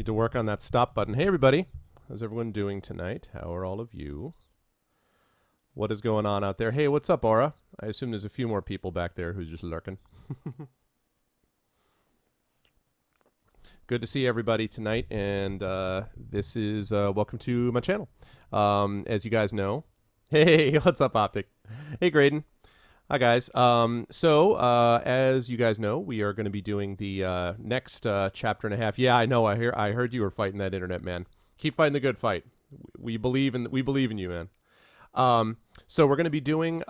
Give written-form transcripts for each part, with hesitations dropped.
Need to work on that stop button. Hey, everybody. How's everyone doing tonight? How are all of you? What is going on out there? Hey, what's up, Aura? I assume there's a few more people back there who's just lurking. Good to see everybody tonight, and this is welcome to my channel. As you guys know, hey, what's up, Optic? Hey, Graydon. Hi, guys. As you guys know, we are going to be doing the next chapter and a half. Yeah, I know. I heard you were fighting that internet, man. Keep fighting the good fight. We believe in you, man. So we're going to be doing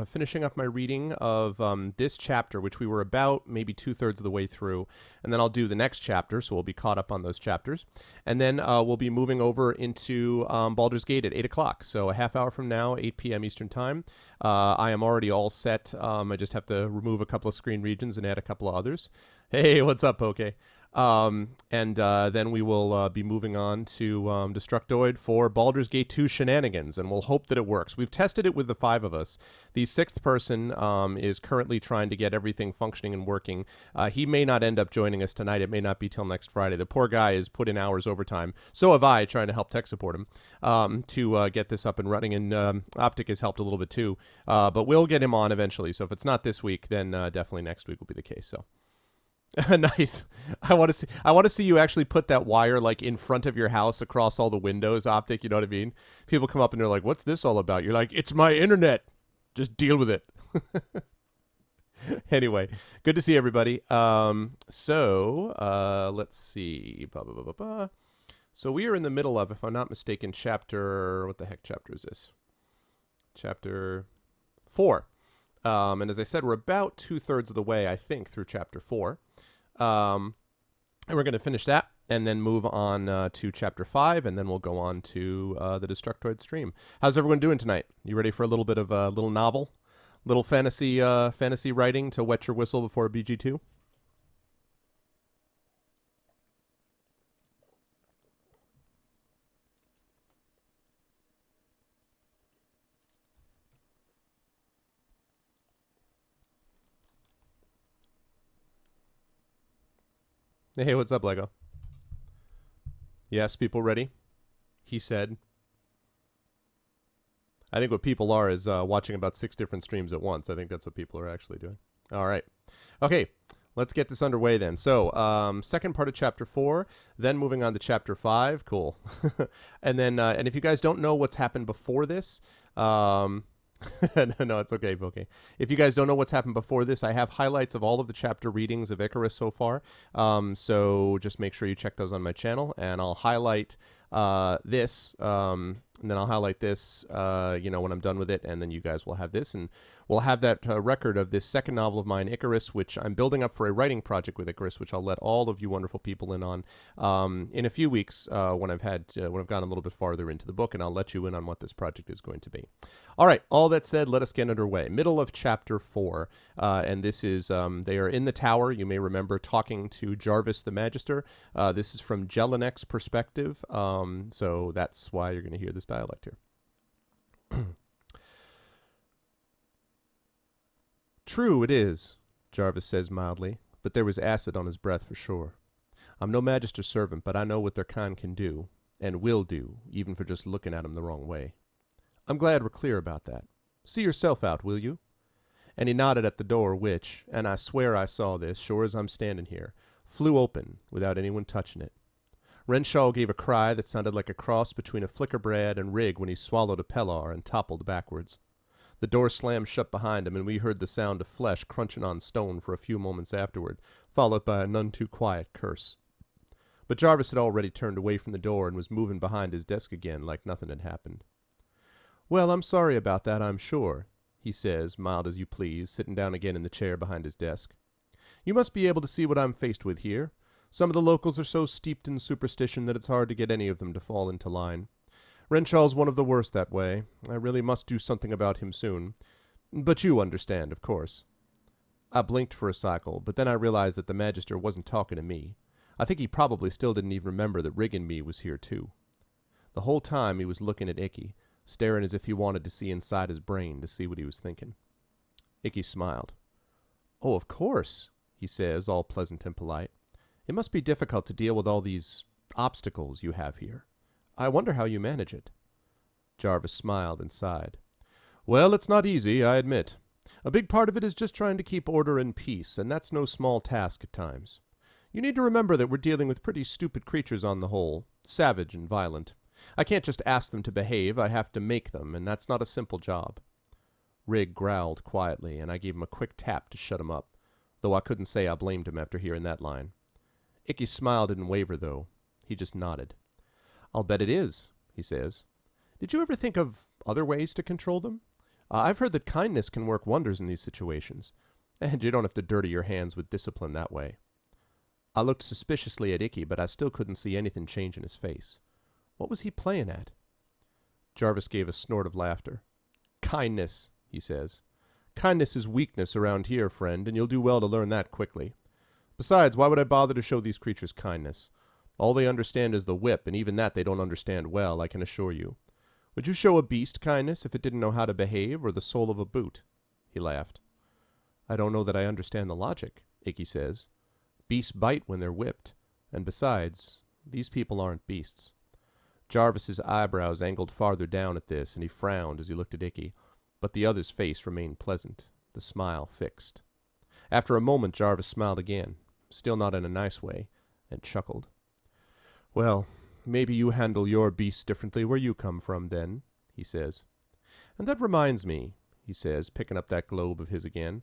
finishing up my reading of this chapter, which we were about maybe 2/3 of the way through, and then I'll do the next chapter, so we'll be caught up on those chapters, and then we'll be moving over into Baldur's Gate at 8 o'clock, so a half hour from now, 8 p.m. Eastern Time. I am already all set. I just have to remove a couple of screen regions and add a couple of others. Hey, what's up, Poke? Then we will be moving on to Destructoid for Baldur's Gate 2 shenanigans, and we'll hope that it works. We've tested it with the 5 of us. The 6th person is currently trying to get everything functioning and working. He may not end up joining us tonight. It may not be till next Friday. The poor guy has put in hours overtime. So have I, trying to help tech support him to get this up and running, and Optic has helped a little bit too. But we'll get him on eventually. So if it's not this week, then definitely next week will be the case. So. Nice. I want to see you actually put that wire like in front of your house across all the windows, Optic, you know what I mean? People come up and they're like, "What's this all about?" You're like, "It's my internet. Just deal with it." Anyway, good to see everybody. Let's see. So we are in the middle of, if I'm not mistaken, what the heck chapter is this? Chapter 4. And as I said, we're about 2/3 of the way, I think, through chapter 4. And we're going to finish that and then move on to chapter 5, and then we'll go on to the Destructoid stream. How's everyone doing tonight? You ready for a little bit of a little novel? Little fantasy writing to wet your whistle before BG2? Hey, what's up, Lego? Yes, people ready? He said. I think what people are is watching about 6 different streams at once. I think that's what people are actually doing. All right. Okay, let's get this underway then. So, second part of chapter 4, then moving on to chapter 5. Cool. And then, and if you guys don't know what's happened before this, no, it's okay, okay. If you guys don't know what's happened before this, I have highlights of all of the chapter readings of Icarus so far. So just make sure you check those on my channel, and I'll highlight this, and then I'll highlight this, when I'm done with it, and then you guys will have this, and we'll have that record of this second novel of mine, Icarus, which I'm building up for a writing project with Icarus, which I'll let all of you wonderful people in on in a few weeks when I've gone a little bit farther into the book, and I'll let you in on what this project is going to be. All right, all that said, let us get underway. Middle of chapter 4, and this is, they are in the tower, you may remember, talking to Jarvis the Magister. This is from Jelinek's perspective, so that's why you're going to hear this dialect here. True it is, Jarvis says mildly, but there was acid on his breath for sure. I'm no Magister's servant, but I know what their kind can do, and will do, even for just looking at him the wrong way. I'm glad we're clear about that. See yourself out, will you? And he nodded at the door which, and I swear I saw this, sure as I'm standing here, flew open without anyone touching it. Renshaw gave a cry that sounded like a cross between a flickerbrad and Rig when he swallowed a Pellar and toppled backwards. The door slammed shut behind him, and we heard the sound of flesh crunching on stone for a few moments afterward, followed by a none-too-quiet curse. But Jarvis had already turned away from the door and was moving behind his desk again like nothing had happened. "Well, I'm sorry about that, I'm sure," he says, mild as you please, sitting down again in the chair behind his desk. "You must be able to see what I'm faced with here. Some of the locals are so steeped in superstition that it's hard to get any of them to fall into line. Renshaw's one of the worst that way. I really must do something about him soon. But you understand, of course." I blinked for a cycle, but then I realized that the Magister wasn't talking to me. I think he probably still didn't even remember that Rig and me was here too. The whole time he was looking at Icky, staring as if he wanted to see inside his brain to see what he was thinking. Icky smiled. "Oh, of course," he says, all pleasant and polite. It must be difficult to deal with all these obstacles you have here. I wonder how you manage it." Jarvis smiled and sighed. "Well, it's not easy, I admit. A big part of it is just trying to keep order and peace, and that's no small task at times. You need to remember that we're dealing with pretty stupid creatures on the whole, savage and violent. I can't just ask them to behave, I have to make them, and that's not a simple job." Rig growled quietly, and I gave him a quick tap to shut him up, though I couldn't say I blamed him after hearing that line. Icky's smile didn't waver, though. He just nodded. "I'll bet it is," he says. "Did you ever think of other ways to control them? I've heard that kindness can work wonders in these situations, and you don't have to dirty your hands with discipline that way." I looked suspiciously at Icky, but I still couldn't see anything change in his face. What was he playing at? Jarvis gave a snort of laughter. "Kindness," he says. "Kindness is weakness around here, friend, and you'll do well to learn that quickly. Besides, why would I bother to show these creatures kindness? All they understand is the whip, and even that they don't understand well, I can assure you. Would you show a beast kindness if it didn't know how to behave, or the sole of a boot?" He laughed. "I don't know that I understand the logic," Icky says. "Beasts bite when they're whipped, and besides, these people aren't beasts." Jarvis's eyebrows angled farther down at this, and he frowned as he looked at Icky, but the other's face remained pleasant, the smile fixed. After a moment, Jarvis smiled again, still not in a nice way, and chuckled. "Well, maybe you handle your beasts differently where you come from, then," he says. "And that reminds me," he says, picking up that globe of his again,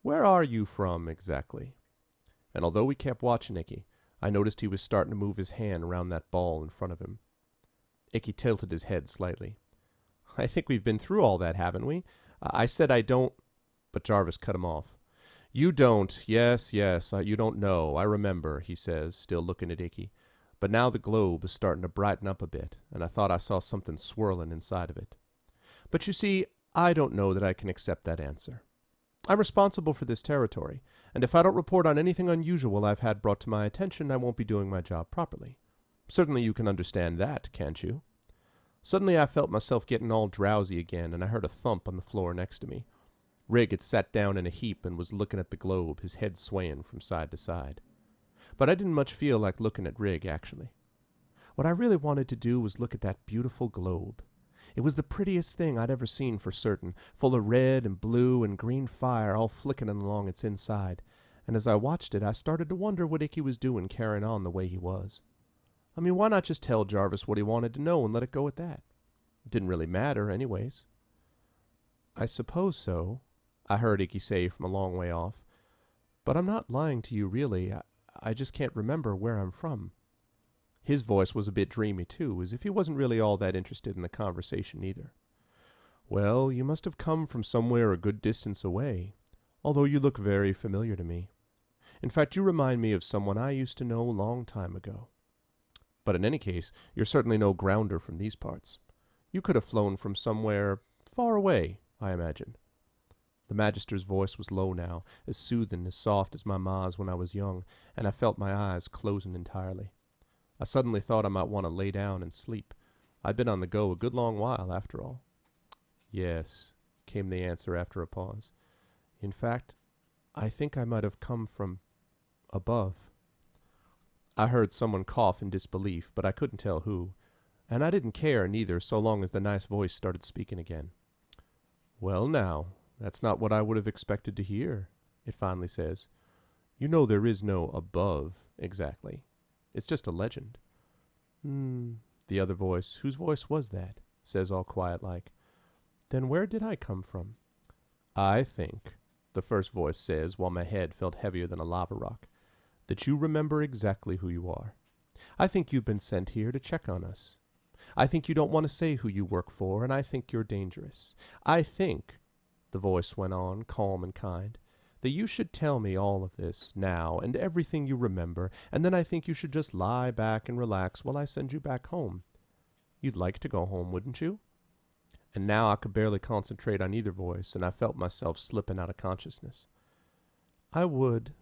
"where are you from, exactly?" And although we kept watching Icky, I noticed he was starting to move his hand around that ball in front of him. Icky tilted his head slightly. "I think we've been through all that, haven't we? I said I don't—" But Jarvis cut him off. "You don't. Yes, you don't know. I remember," he says, still looking at Icky. But now the globe is starting to brighten up a bit, and I thought I saw something swirling inside of it. "But you see, I don't know that I can accept that answer. I'm responsible for this territory, and if I don't report on anything unusual I've had brought to my attention, I won't be doing my job properly. Certainly you can understand that, can't you?" Suddenly I felt myself getting all drowsy again, and I heard a thump on the floor next to me. Rig had sat down in a heap and was looking at the globe, his head swaying from side to side. But I didn't much feel like looking at Rig, actually. What I really wanted to do was look at that beautiful globe. It was the prettiest thing I'd ever seen for certain, full of red and blue and green fire all flicking along its inside, and as I watched it I started to wonder what Icky was doing carrying on the way he was. I mean, why not just tell Jarvis what he wanted to know and let it go at that? It didn't really matter, anyways. "I suppose so," I heard Icky say from a long way off. "But I'm not lying to you, really. I just can't remember where I'm from." His voice was a bit dreamy, too, as if he wasn't really all that interested in the conversation either. "Well, you must have come from somewhere a good distance away, although you look very familiar to me. In fact, you remind me of someone I used to know a long time ago. But in any case, you're certainly no grounder from these parts. You could have flown from somewhere far away, I imagine." The Magister's voice was low now, as soothing, as soft as my ma's when I was young, and I felt my eyes closing entirely. I suddenly thought I might want to lay down and sleep. I'd been on the go a good long while, after all. "Yes," came the answer after a pause. "In fact, I think I might have come from above." I heard someone cough in disbelief, but I couldn't tell who, and I didn't care neither so long as the nice voice started speaking again. "Well now, that's not what I would have expected to hear," it finally says. "You know there is no above, exactly. It's just a legend." The other voice, whose voice was that, says all quiet-like. "Then where did I come from?" "I think," the first voice says, while my head felt heavier than a lava rock, "that you remember exactly who you are. I think you've been sent here to check on us. I think you don't want to say who you work for, and I think you're dangerous. I think," the voice went on, calm and kind, "that you should tell me all of this, now, and everything you remember, and then I think you should just lie back and relax while I send you back home. You'd like to go home, wouldn't you?" And now I could barely concentrate on either voice, and I felt myself slipping out of consciousness. "I would,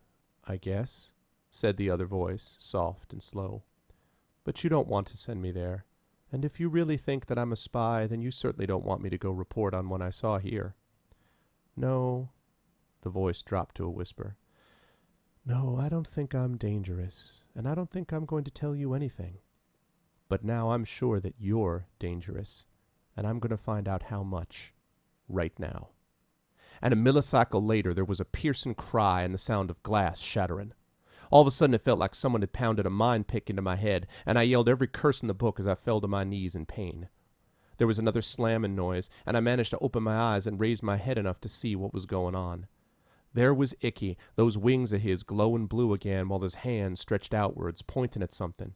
I guess," said the other voice, soft and slow. "But you don't want to send me there, and if you really think that I'm a spy, then you certainly don't want me to go report on what I saw here." "No," the voice dropped to a whisper. No, I don't think I'm dangerous, and I don't think I'm going to tell you anything. But now I'm sure that you're dangerous, and I'm going to find out how much, right now." And a millisecond later, there was a piercing cry and the sound of glass shattering. All of a sudden, it felt like someone had pounded a mine pick into my head, and I yelled every curse in the book as I fell to my knees in pain. There was another slamming noise, and I managed to open my eyes and raise my head enough to see what was going on. There was Icky, those wings of his glowing blue again, while his hands stretched outwards, pointing at something.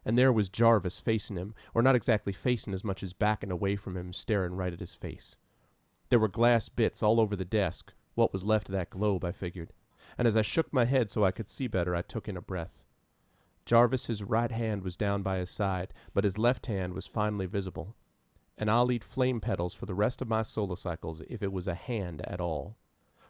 And there was Jarvis facing him, or not exactly facing as much as backing away from him, staring right at his face. There were glass bits all over the desk, what was left of that globe, I figured. And as I shook my head so I could see better, I took in a breath. Jarvis's right hand was down by his side, but his left hand was finally visible. And I'll eat flame petals for the rest of my solar cycles if it was a hand at all.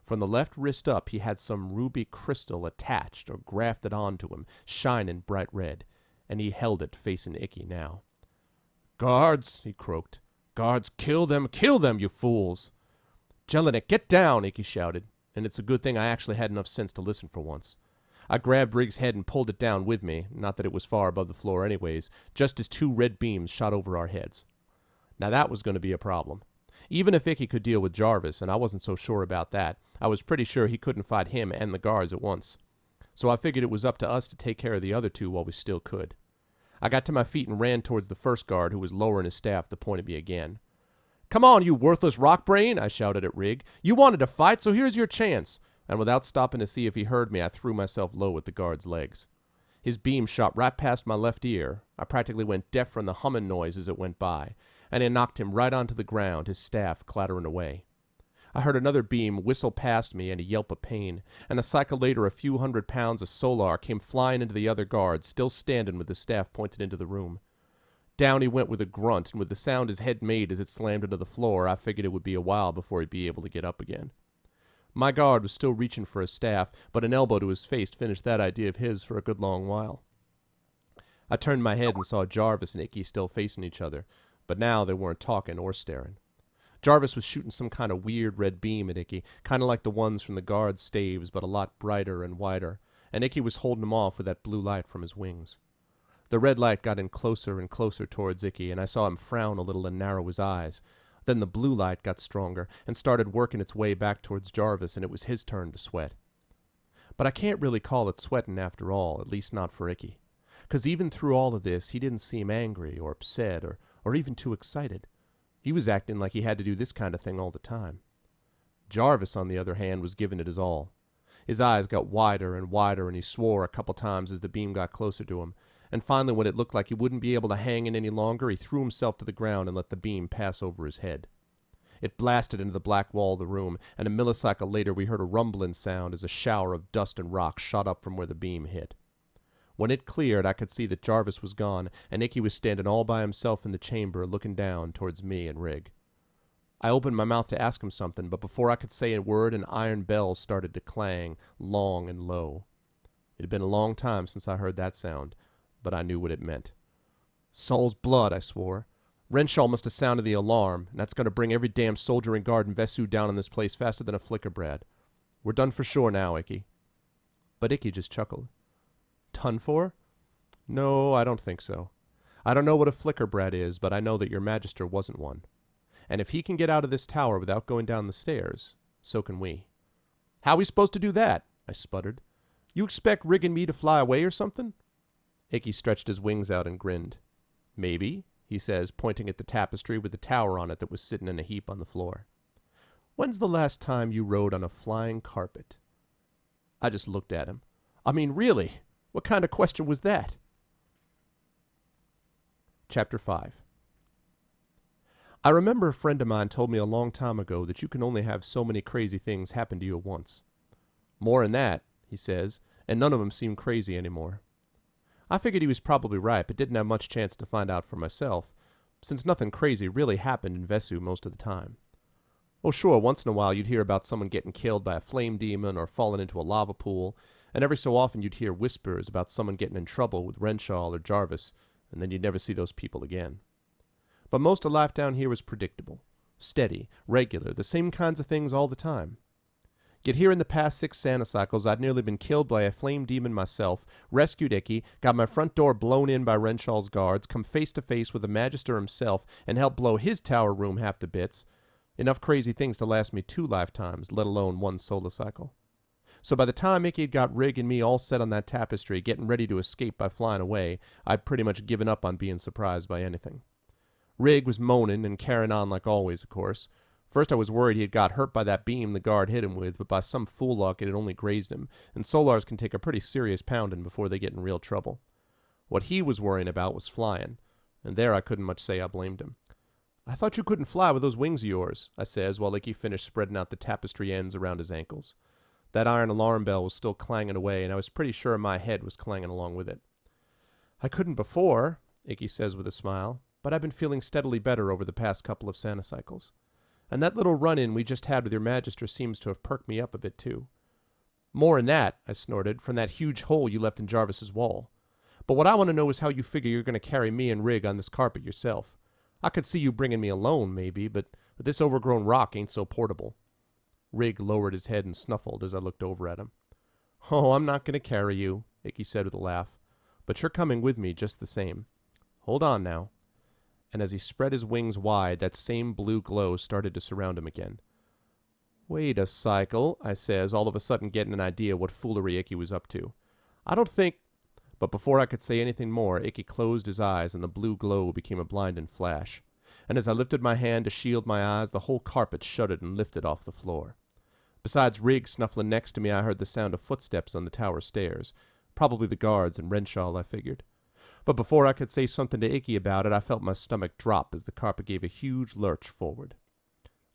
From the left wrist up, he had some ruby crystal attached or grafted onto him, shining bright red, and he held it facing Icky now. "Guards," he croaked. "Guards, kill them, you fools!" "Jelinek, get down!" Icky shouted, and it's a good thing I actually had enough sense to listen for once. I grabbed Riggs' head and pulled it down with me, not that it was far above the floor anyways, just as two red beams shot over our heads. Now that was going to be a problem. Even if Icky could deal with Jarvis, and I wasn't so sure about that, I was pretty sure he couldn't fight him and the guards at once. So I figured it was up to us to take care of the other two while we still could. I got to my feet and ran towards the first guard, who was lowering his staff to point at me again. "Come on, you worthless rock brain," I shouted at Rig. "You wanted to fight, so here's your chance." And without stopping to see if he heard me, I threw myself low at the guard's legs. His beam shot right past my left ear. I practically went deaf from the humming noise as it went by, and it knocked him right onto the ground, his staff clattering away. I heard another beam whistle past me and a yelp of pain, and a cycle later a few 100 pounds of solar came flying into the other guard, still standing with the staff pointed into the room. Down he went with a grunt, and with the sound his head made as it slammed into the floor, I figured it would be a while before he'd be able to get up again. My guard was still reaching for his staff, but an elbow to his face finished that idea of his for a good long while. I turned my head and saw Jarvis and Icky still facing each other, but now they weren't talking or staring. Jarvis was shooting some kind of weird red beam at Icky, kind of like the ones from the guard's staves, but a lot brighter and wider, and Icky was holding him off with that blue light from his wings. The red light got in closer and closer towards Icky, and I saw him frown a little and narrow his eyes. Then the blue light got stronger and started working its way back towards Jarvis, and it was his turn to sweat. But I can't really call it sweating after all, at least not for Icky. 'Cause even through all of this, he didn't seem angry or upset or even too excited. He was acting like he had to do this kind of thing all the time. Jarvis, on the other hand, was giving it his all. His eyes got wider and wider, and he swore a couple times as the beam got closer to him. And finally, when it looked like he wouldn't be able to hang in any longer, he threw himself to the ground and let the beam pass over his head. It blasted into the black wall of the room, and a millisecond later we heard a rumbling sound as a shower of dust and rock shot up from where the beam hit. When it cleared, I could see that Jarvis was gone, and Icky was standing all by himself in the chamber, looking down towards me and Rig. I opened my mouth to ask him something, but before I could say a word, an iron bell started to clang, long and low. It had been a long time since I heard that sound, but I knew what it meant. "Saul's blood," I swore. "Renshaw must have sounded the alarm, and that's going to bring every damn soldier and guard in Vesu down on this place faster than a flicker, Brad. We're done for sure now, Icky." But Icky just chuckled. "Done for? No, I don't think so. I don't know what a flicker Brad is, but I know that your Magister wasn't one. And if he can get out of this tower without going down the stairs, so can we." "How are we supposed to do that?" I sputtered. "You expect Rig and me to fly away or something?" Icky stretched his wings out and grinned. "Maybe," he says, pointing at the tapestry with the tower on it that was sitting in a heap on the floor. "When's the last time you rode on a flying carpet?" I just looked at him. I mean, really, what kind of question was that? Chapter 5. I remember a friend of mine told me a long time ago that you can only have so many crazy things happen to you at once. More than that, he says, and none of them seem crazy anymore. I figured he was probably right, but didn't have much chance to find out for myself, since nothing crazy really happened in Vesu most of the time. Oh sure, once in a while you'd hear about someone getting killed by a flame demon or falling into a lava pool, and every so often you'd hear whispers about someone getting in trouble with Renshaw or Jarvis, and then you'd never see those people again. But most of life down here was predictable, steady, regular, the same kinds of things all the time. Yet here in the past 6 Sanacycles, I'd nearly been killed by a flame demon myself, rescued Icky, got my front door blown in by Renshaw's guards, come face to face with the Magister himself, and helped blow his tower room half to bits. Enough crazy things to last me 2 lifetimes, let alone 1 solar cycle. So by the time Icky had got Rig and me all set on that tapestry, getting ready to escape by flying away, I'd pretty much given up on being surprised by anything. Rig was moaning and carrying on like always, of course. First I was worried he had got hurt by that beam the guard hit him with, but by some fool luck it had only grazed him, and Solars can take a pretty serious pounding before they get in real trouble. What he was worrying about was flying, and there I couldn't much say I blamed him. "I thought you couldn't fly with those wings of yours," I says, while Icky finished spreading out the tapestry ends around his ankles. That iron alarm bell was still clanging away, and I was pretty sure my head was clanging along with it. "I couldn't before," Icky says with a smile, "but I've been feeling steadily better over the past couple of Sanacycles. And that little run-in we just had with your Magister seems to have perked me up a bit, too." "More'n that," I snorted, "from that huge hole you left in Jarvis's wall. But what I want to know is how you figure you're going to carry me and Rig on this carpet yourself. I could see you bringing me alone, maybe, but this overgrown rock ain't so portable." Rig lowered his head and snuffled as I looked over at him. "Oh, I'm not going to carry you," Icky said with a laugh, "but you're coming with me just the same. Hold on now." And as he spread his wings wide, that same blue glow started to surround him again. "Wait a cycle," I says, all of a sudden getting an idea what foolery Icky was up to. "I don't think—" But before I could say anything more, Icky closed his eyes and the blue glow became a blinding flash. And as I lifted my hand to shield my eyes, the whole carpet shuddered and lifted off the floor. Besides Rig snuffling next to me, I heard the sound of footsteps on the tower stairs. Probably the guards and Renshaw, I figured. But before I could say something to Icky about it, I felt my stomach drop as the carpet gave a huge lurch forward.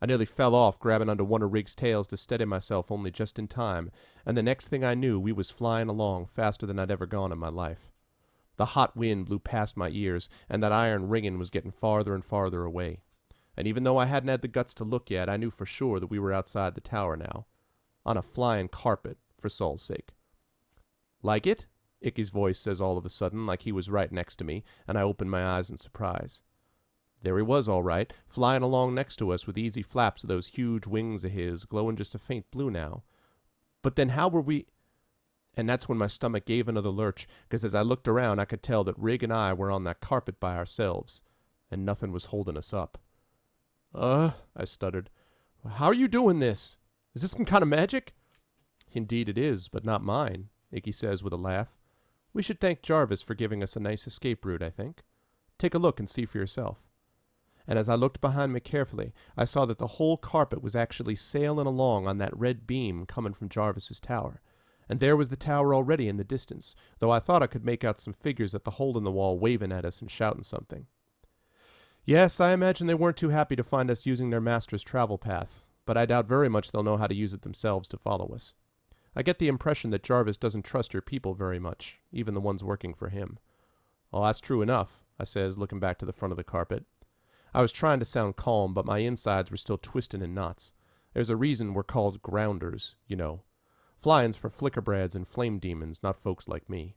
I nearly fell off, grabbing onto one of Rig's tails to steady myself only just in time, and the next thing I knew, we was flying along faster than I'd ever gone in my life. The hot wind blew past my ears, and that iron ringing was getting farther and farther away. And even though I hadn't had the guts to look yet, I knew for sure that we were outside the tower now. On a flying carpet, for Saul's sake. "Like it?" Icky's voice says all of a sudden, like he was right next to me, and I opened my eyes in surprise. There he was, all right, flying along next to us with easy flaps of those huge wings of his, glowing just a faint blue now. But then how were we— And that's when my stomach gave another lurch, because as I looked around I could tell that Rig and I were on that carpet by ourselves, and nothing was holding us up. I stuttered. "How are you doing this? Is this some kind of magic?" "Indeed it is, but not mine," Icky says with a laugh. "We should thank Jarvis for giving us a nice escape route, I think. Take a look and see for yourself." And as I looked behind me carefully, I saw that the whole carpet was actually sailing along on that red beam coming from Jarvis's tower. And there was the tower already in the distance, though I thought I could make out some figures at the hole in the wall waving at us and shouting something. Yes, I imagine they weren't too happy to find us using their master's travel path, but I doubt very much they'll know how to use it themselves to follow us. I get the impression that Jarvis doesn't trust your people very much, even the ones working for him. "Oh, that's true enough," I says, looking back to the front of the carpet. I was trying to sound calm, but my insides were still twisting in knots. There's a reason we're called grounders, you know. Flying's for flickerbrads and flame demons, not folks like me.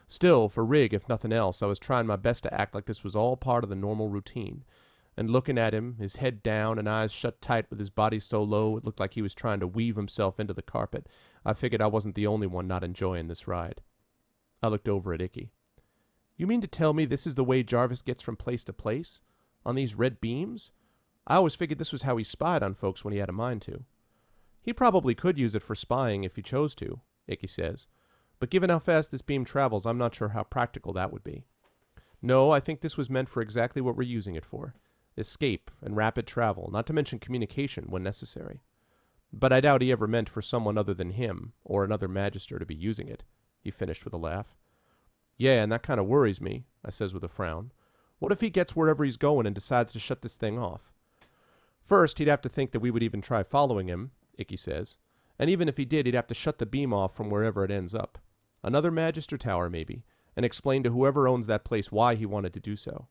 Still, for Rig, if nothing else, I was trying my best to act like this was all part of the normal routine. And looking at him, his head down and eyes shut tight with his body so low it looked like he was trying to weave himself into the carpet, I figured I wasn't the only one not enjoying this ride. I looked over at Icky. "You mean to tell me this is the way Jarvis gets from place to place? On these red beams? I always figured this was how he spied on folks when he had a mind to." "He probably could use it for spying if he chose to," Icky says. "But given how fast this beam travels, I'm not sure how practical that would be. No, I think this was meant for exactly what we're using it for. Escape and rapid travel, not to mention communication when necessary. But I doubt he ever meant for someone other than him, or another Magister, to be using it," he finished with a laugh. "Yeah, and that kind of worries me," I says with a frown. "What if he gets wherever he's going and decides to shut this thing off?" "First, he'd have to think that we would even try following him," Icky says. "And even if he did, he'd have to shut the beam off from wherever it ends up. Another Magister tower, maybe, and explain to whoever owns that place why he wanted to do so.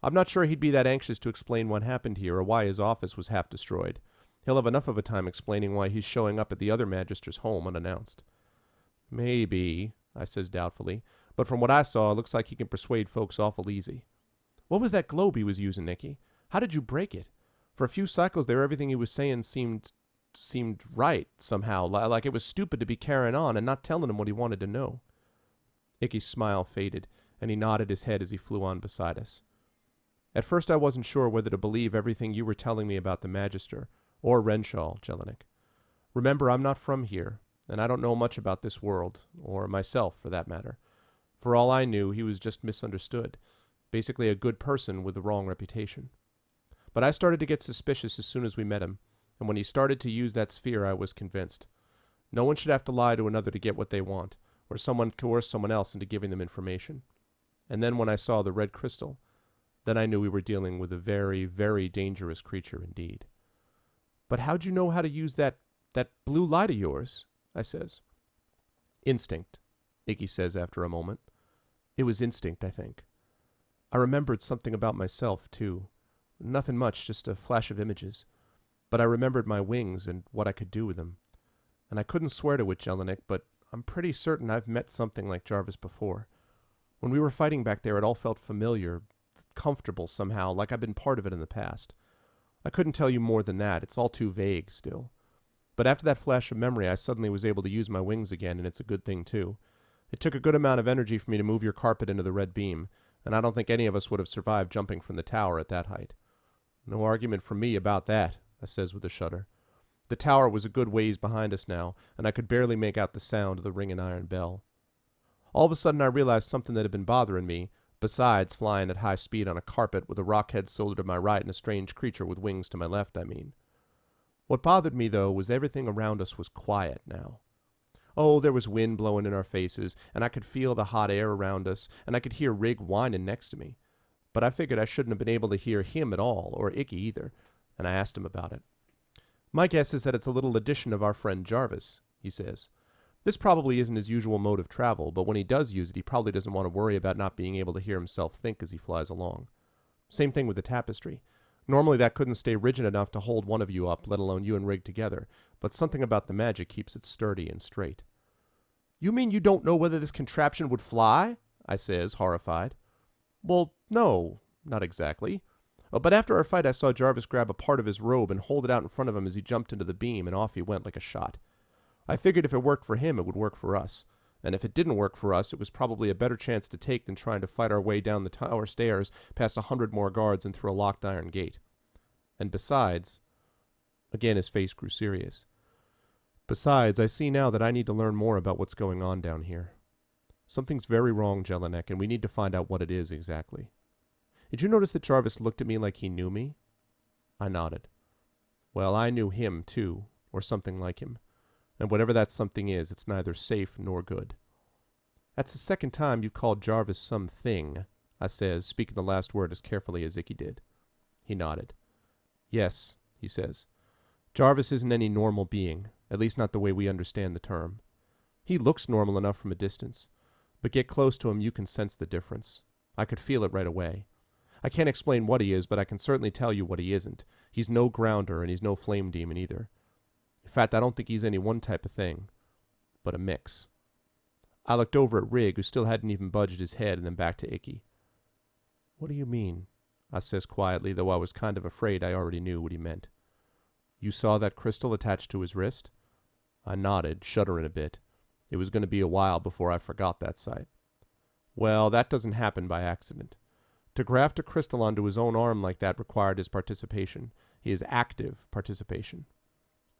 I'm not sure he'd be that anxious to explain what happened here or why his office was half destroyed. He'll have enough of a time explaining why he's showing up at the other Magister's home unannounced." "Maybe," I says doubtfully, "but from what I saw, it looks like he can persuade folks awful easy." "What was that globe he was using, Icky? How did you break it? For a few cycles there, everything he was saying seemed seemed right somehow, like it was stupid to be carrying on and not telling him what he wanted to know. Icky's smile faded, and he nodded his head as he flew on beside us. At first I wasn't sure whether to believe everything you were telling me about the Magister, or Renshaw, Jelinek. Remember, I'm not from here, and I don't know much about this world, or myself, for that matter. For all I knew, he was just misunderstood, basically a good person with the wrong reputation. But I started to get suspicious as soon as we met him, and when he started to use that sphere, I was convinced. No one should have to lie to another to get what they want, or someone coerce someone else into giving them information. And then when I saw the red crystal, then I knew we were dealing with a very, very dangerous creature indeed. But how'd you know how to use that blue light of yours? I says. Instinct, Icky says after a moment. It was instinct, I think. I remembered something about myself, too. Nothing much, just a flash of images. But I remembered my wings and what I could do with them. And I couldn't swear to it, Jelinek, but I'm pretty certain I've met something like Jarvis before. When we were fighting back there, it all felt familiar, comfortable somehow, like I'd been part of it in the past. I couldn't tell you more than that. It's all too vague still. But after that flash of memory, I suddenly was able to use my wings again, and it's a good thing, too. It took a good amount of energy for me to move your carpet into the red beam, and I don't think any of us would have survived jumping from the tower at that height. No argument from me about that, I says with a shudder. The tower was a good ways behind us now, and I could barely make out the sound of the ring and iron bell. All of a sudden I realized something that had been bothering me, besides flying at high speed on a carpet with a rockhead soldier to my right and a strange creature with wings to my left, I mean. What bothered me, though, was everything around us was quiet now. Oh, there was wind blowing in our faces, and I could feel the hot air around us, and I could hear Rig whining next to me. But I figured I shouldn't have been able to hear him at all, or Icky either, and I asked him about it. My guess is that it's a little addition of our friend Jarvis, he says. This probably isn't his usual mode of travel, but when he does use it, he probably doesn't want to worry about not being able to hear himself think as he flies along. Same thing with the tapestry. Normally that couldn't stay rigid enough to hold one of you up, let alone you and Rig together, but something about the magic keeps it sturdy and straight. You mean you don't know whether this contraption would fly? I says, horrified. Well, no, not exactly. But after our fight I saw Jarvis grab a part of his robe and hold it out in front of him as he jumped into the beam, and off he went like a shot. I figured if it worked for him, it would work for us. And if it didn't work for us, it was probably a better chance to take than trying to fight our way down the tower stairs past 100 more guards and through a locked iron gate. And besides, again his face grew serious. Besides, I see now that I need to learn more about what's going on down here. Something's very wrong, Jelinek, and we need to find out what it is exactly. Did you notice that Jarvis looked at me like he knew me? I nodded. Well, I knew him, too, or something like him. And whatever that something is, it's neither safe nor good. That's the second time you've called Jarvis something, I says, speaking the last word as carefully as Icky did. He nodded. Yes, he says. Jarvis isn't any normal being, at least not the way we understand the term. He looks normal enough from a distance, but get close to him you can sense the difference. I could feel it right away. I can't explain what he is, but I can certainly tell you what he isn't. He's no grounder, and he's no flame demon either. In fact, I don't think he's any one type of thing, but a mix. I looked over at Rig, who still hadn't even budged his head, and then back to Icky. What do you mean? I says quietly, though I was kind of afraid I already knew what he meant. You saw that crystal attached to his wrist? I nodded, shuddering a bit. It was going to be a while before I forgot that sight. Well, that doesn't happen by accident. To graft a crystal onto his own arm like that required his participation, his active participation.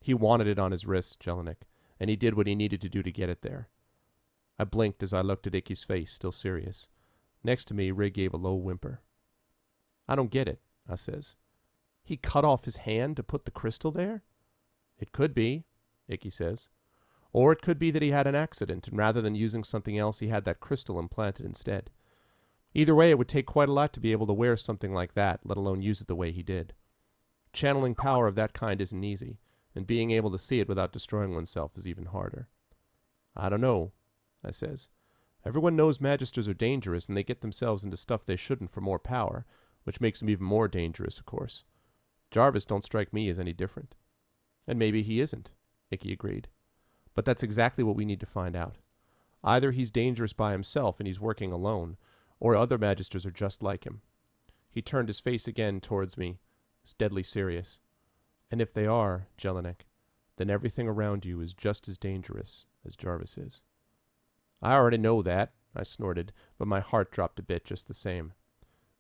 He wanted it on his wrist, Jelinek, and he did what he needed to do to get it there. I blinked as I looked at Icky's face, still serious. Next to me, Rig gave a low whimper. I don't get it, I says. He cut off his hand to put the crystal there? It could be, Icky says. Or it could be that he had an accident, and rather than using something else, he had that crystal implanted instead. Either way, it would take quite a lot to be able to wear something like that, let alone use it the way he did. Channeling power of that kind isn't easy, and being able to see it without destroying oneself is even harder. I don't know, I says. Everyone knows magisters are dangerous, and they get themselves into stuff they shouldn't for more power, which makes them even more dangerous, of course. Jarvis don't strike me as any different. And maybe he isn't, Icky agreed. But that's exactly what we need to find out. Either he's dangerous by himself and he's working alone, or other magisters are just like him. He turned his face again towards me, deadly serious. And if they are, Jelinek, then everything around you is just as dangerous as Jarvis is. I already know that, I snorted, but my heart dropped a bit just the same.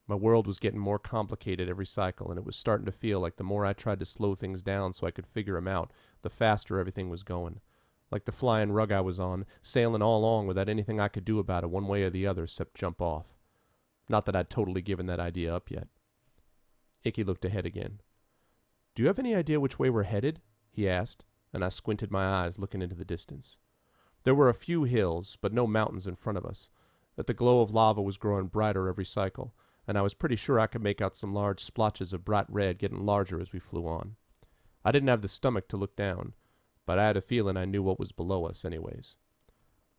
My world was getting more complicated every cycle, and it was starting to feel like the more I tried to slow things down so I could figure 'em out, the faster everything was going. Like the flying rug I was on, sailing all along without anything I could do about it one way or the other except jump off. Not that I'd totally given that idea up yet. Icky looked ahead again. "Do you have any idea which way we're headed?" he asked, and I squinted my eyes looking into the distance. There were a few hills, but no mountains in front of us. But the glow of lava was growing brighter every cycle, and I was pretty sure I could make out some large splotches of bright red getting larger as we flew on. I didn't have the stomach to look down, but I had a feeling I knew what was below us anyways.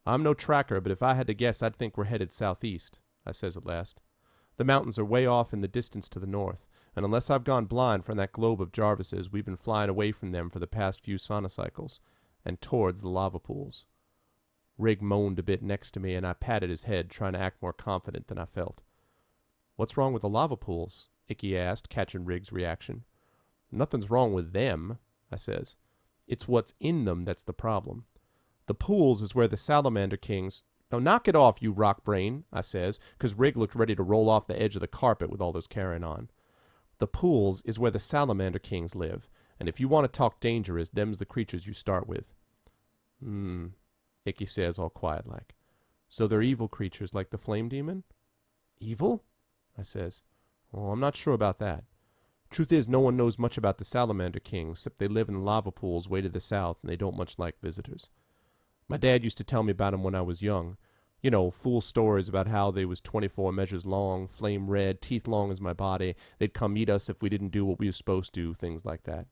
"I'm no tracker, but if I had to guess, I'd think we're headed southeast," I says at last. "The mountains are way off in the distance to the north, and unless I've gone blind from that globe of Jarvis's, we've been flying away from them for the past few sonocycles, and towards the lava pools." Rig moaned a bit next to me, and I patted his head, trying to act more confident than I felt. "What's wrong with the lava pools?" Icky asked, catching Rig's reaction. "Nothing's wrong with them," I says. "It's what's in them that's the problem. The pools is where the salamander kings—" "Now knock it off, you rock brain," I says, 'cause Rig looked ready to roll off the edge of the carpet with all this carrying on. "The pools is where the salamander kings live, and if you want to talk dangerous, them's the creatures you start with." Icky says all quiet like. "So they're evil creatures like the flame demon?" "Evil?" I says. "Oh, I'm not sure about that. Truth is, no one knows much about the salamander kings, except they live in lava pools way to the south, and they don't much like visitors. My dad used to tell me about 'em when I was young. You know, fool stories about how they was 24 measures long, flame red, teeth long as my body. They'd come eat us if we didn't do what we was supposed to, things like that.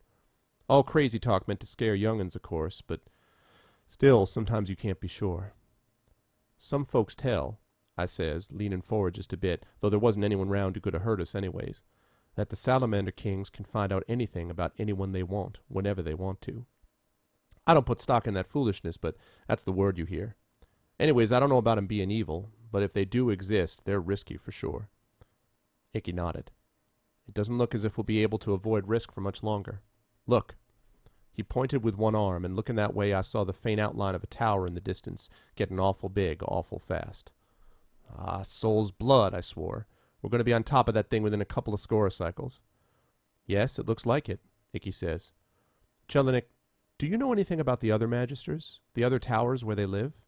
All crazy talk meant to scare young'uns, of course, but still, sometimes you can't be sure." "Some folks tell," I says, leaning forward just a bit, though there wasn't anyone round who could have hurt us anyways, "that the salamander kings can find out anything about anyone they want, whenever they want to. I don't put stock in that foolishness, but that's the word you hear. Anyways, I don't know about 'em being evil, but if they do exist, they're risky for sure." Icky nodded. "It doesn't look as if we'll be able to avoid risk for much longer. Look." He pointed with one arm, and looking that way I saw the faint outline of a tower in the distance, getting awful big, awful fast. "Ah, soul's blood," I swore. "We're going to be on top of that thing within a couple of score cycles." "Yes, it looks like it," Icky says. "Jelinek, do you know anything about the other magisters? The other towers where they live?"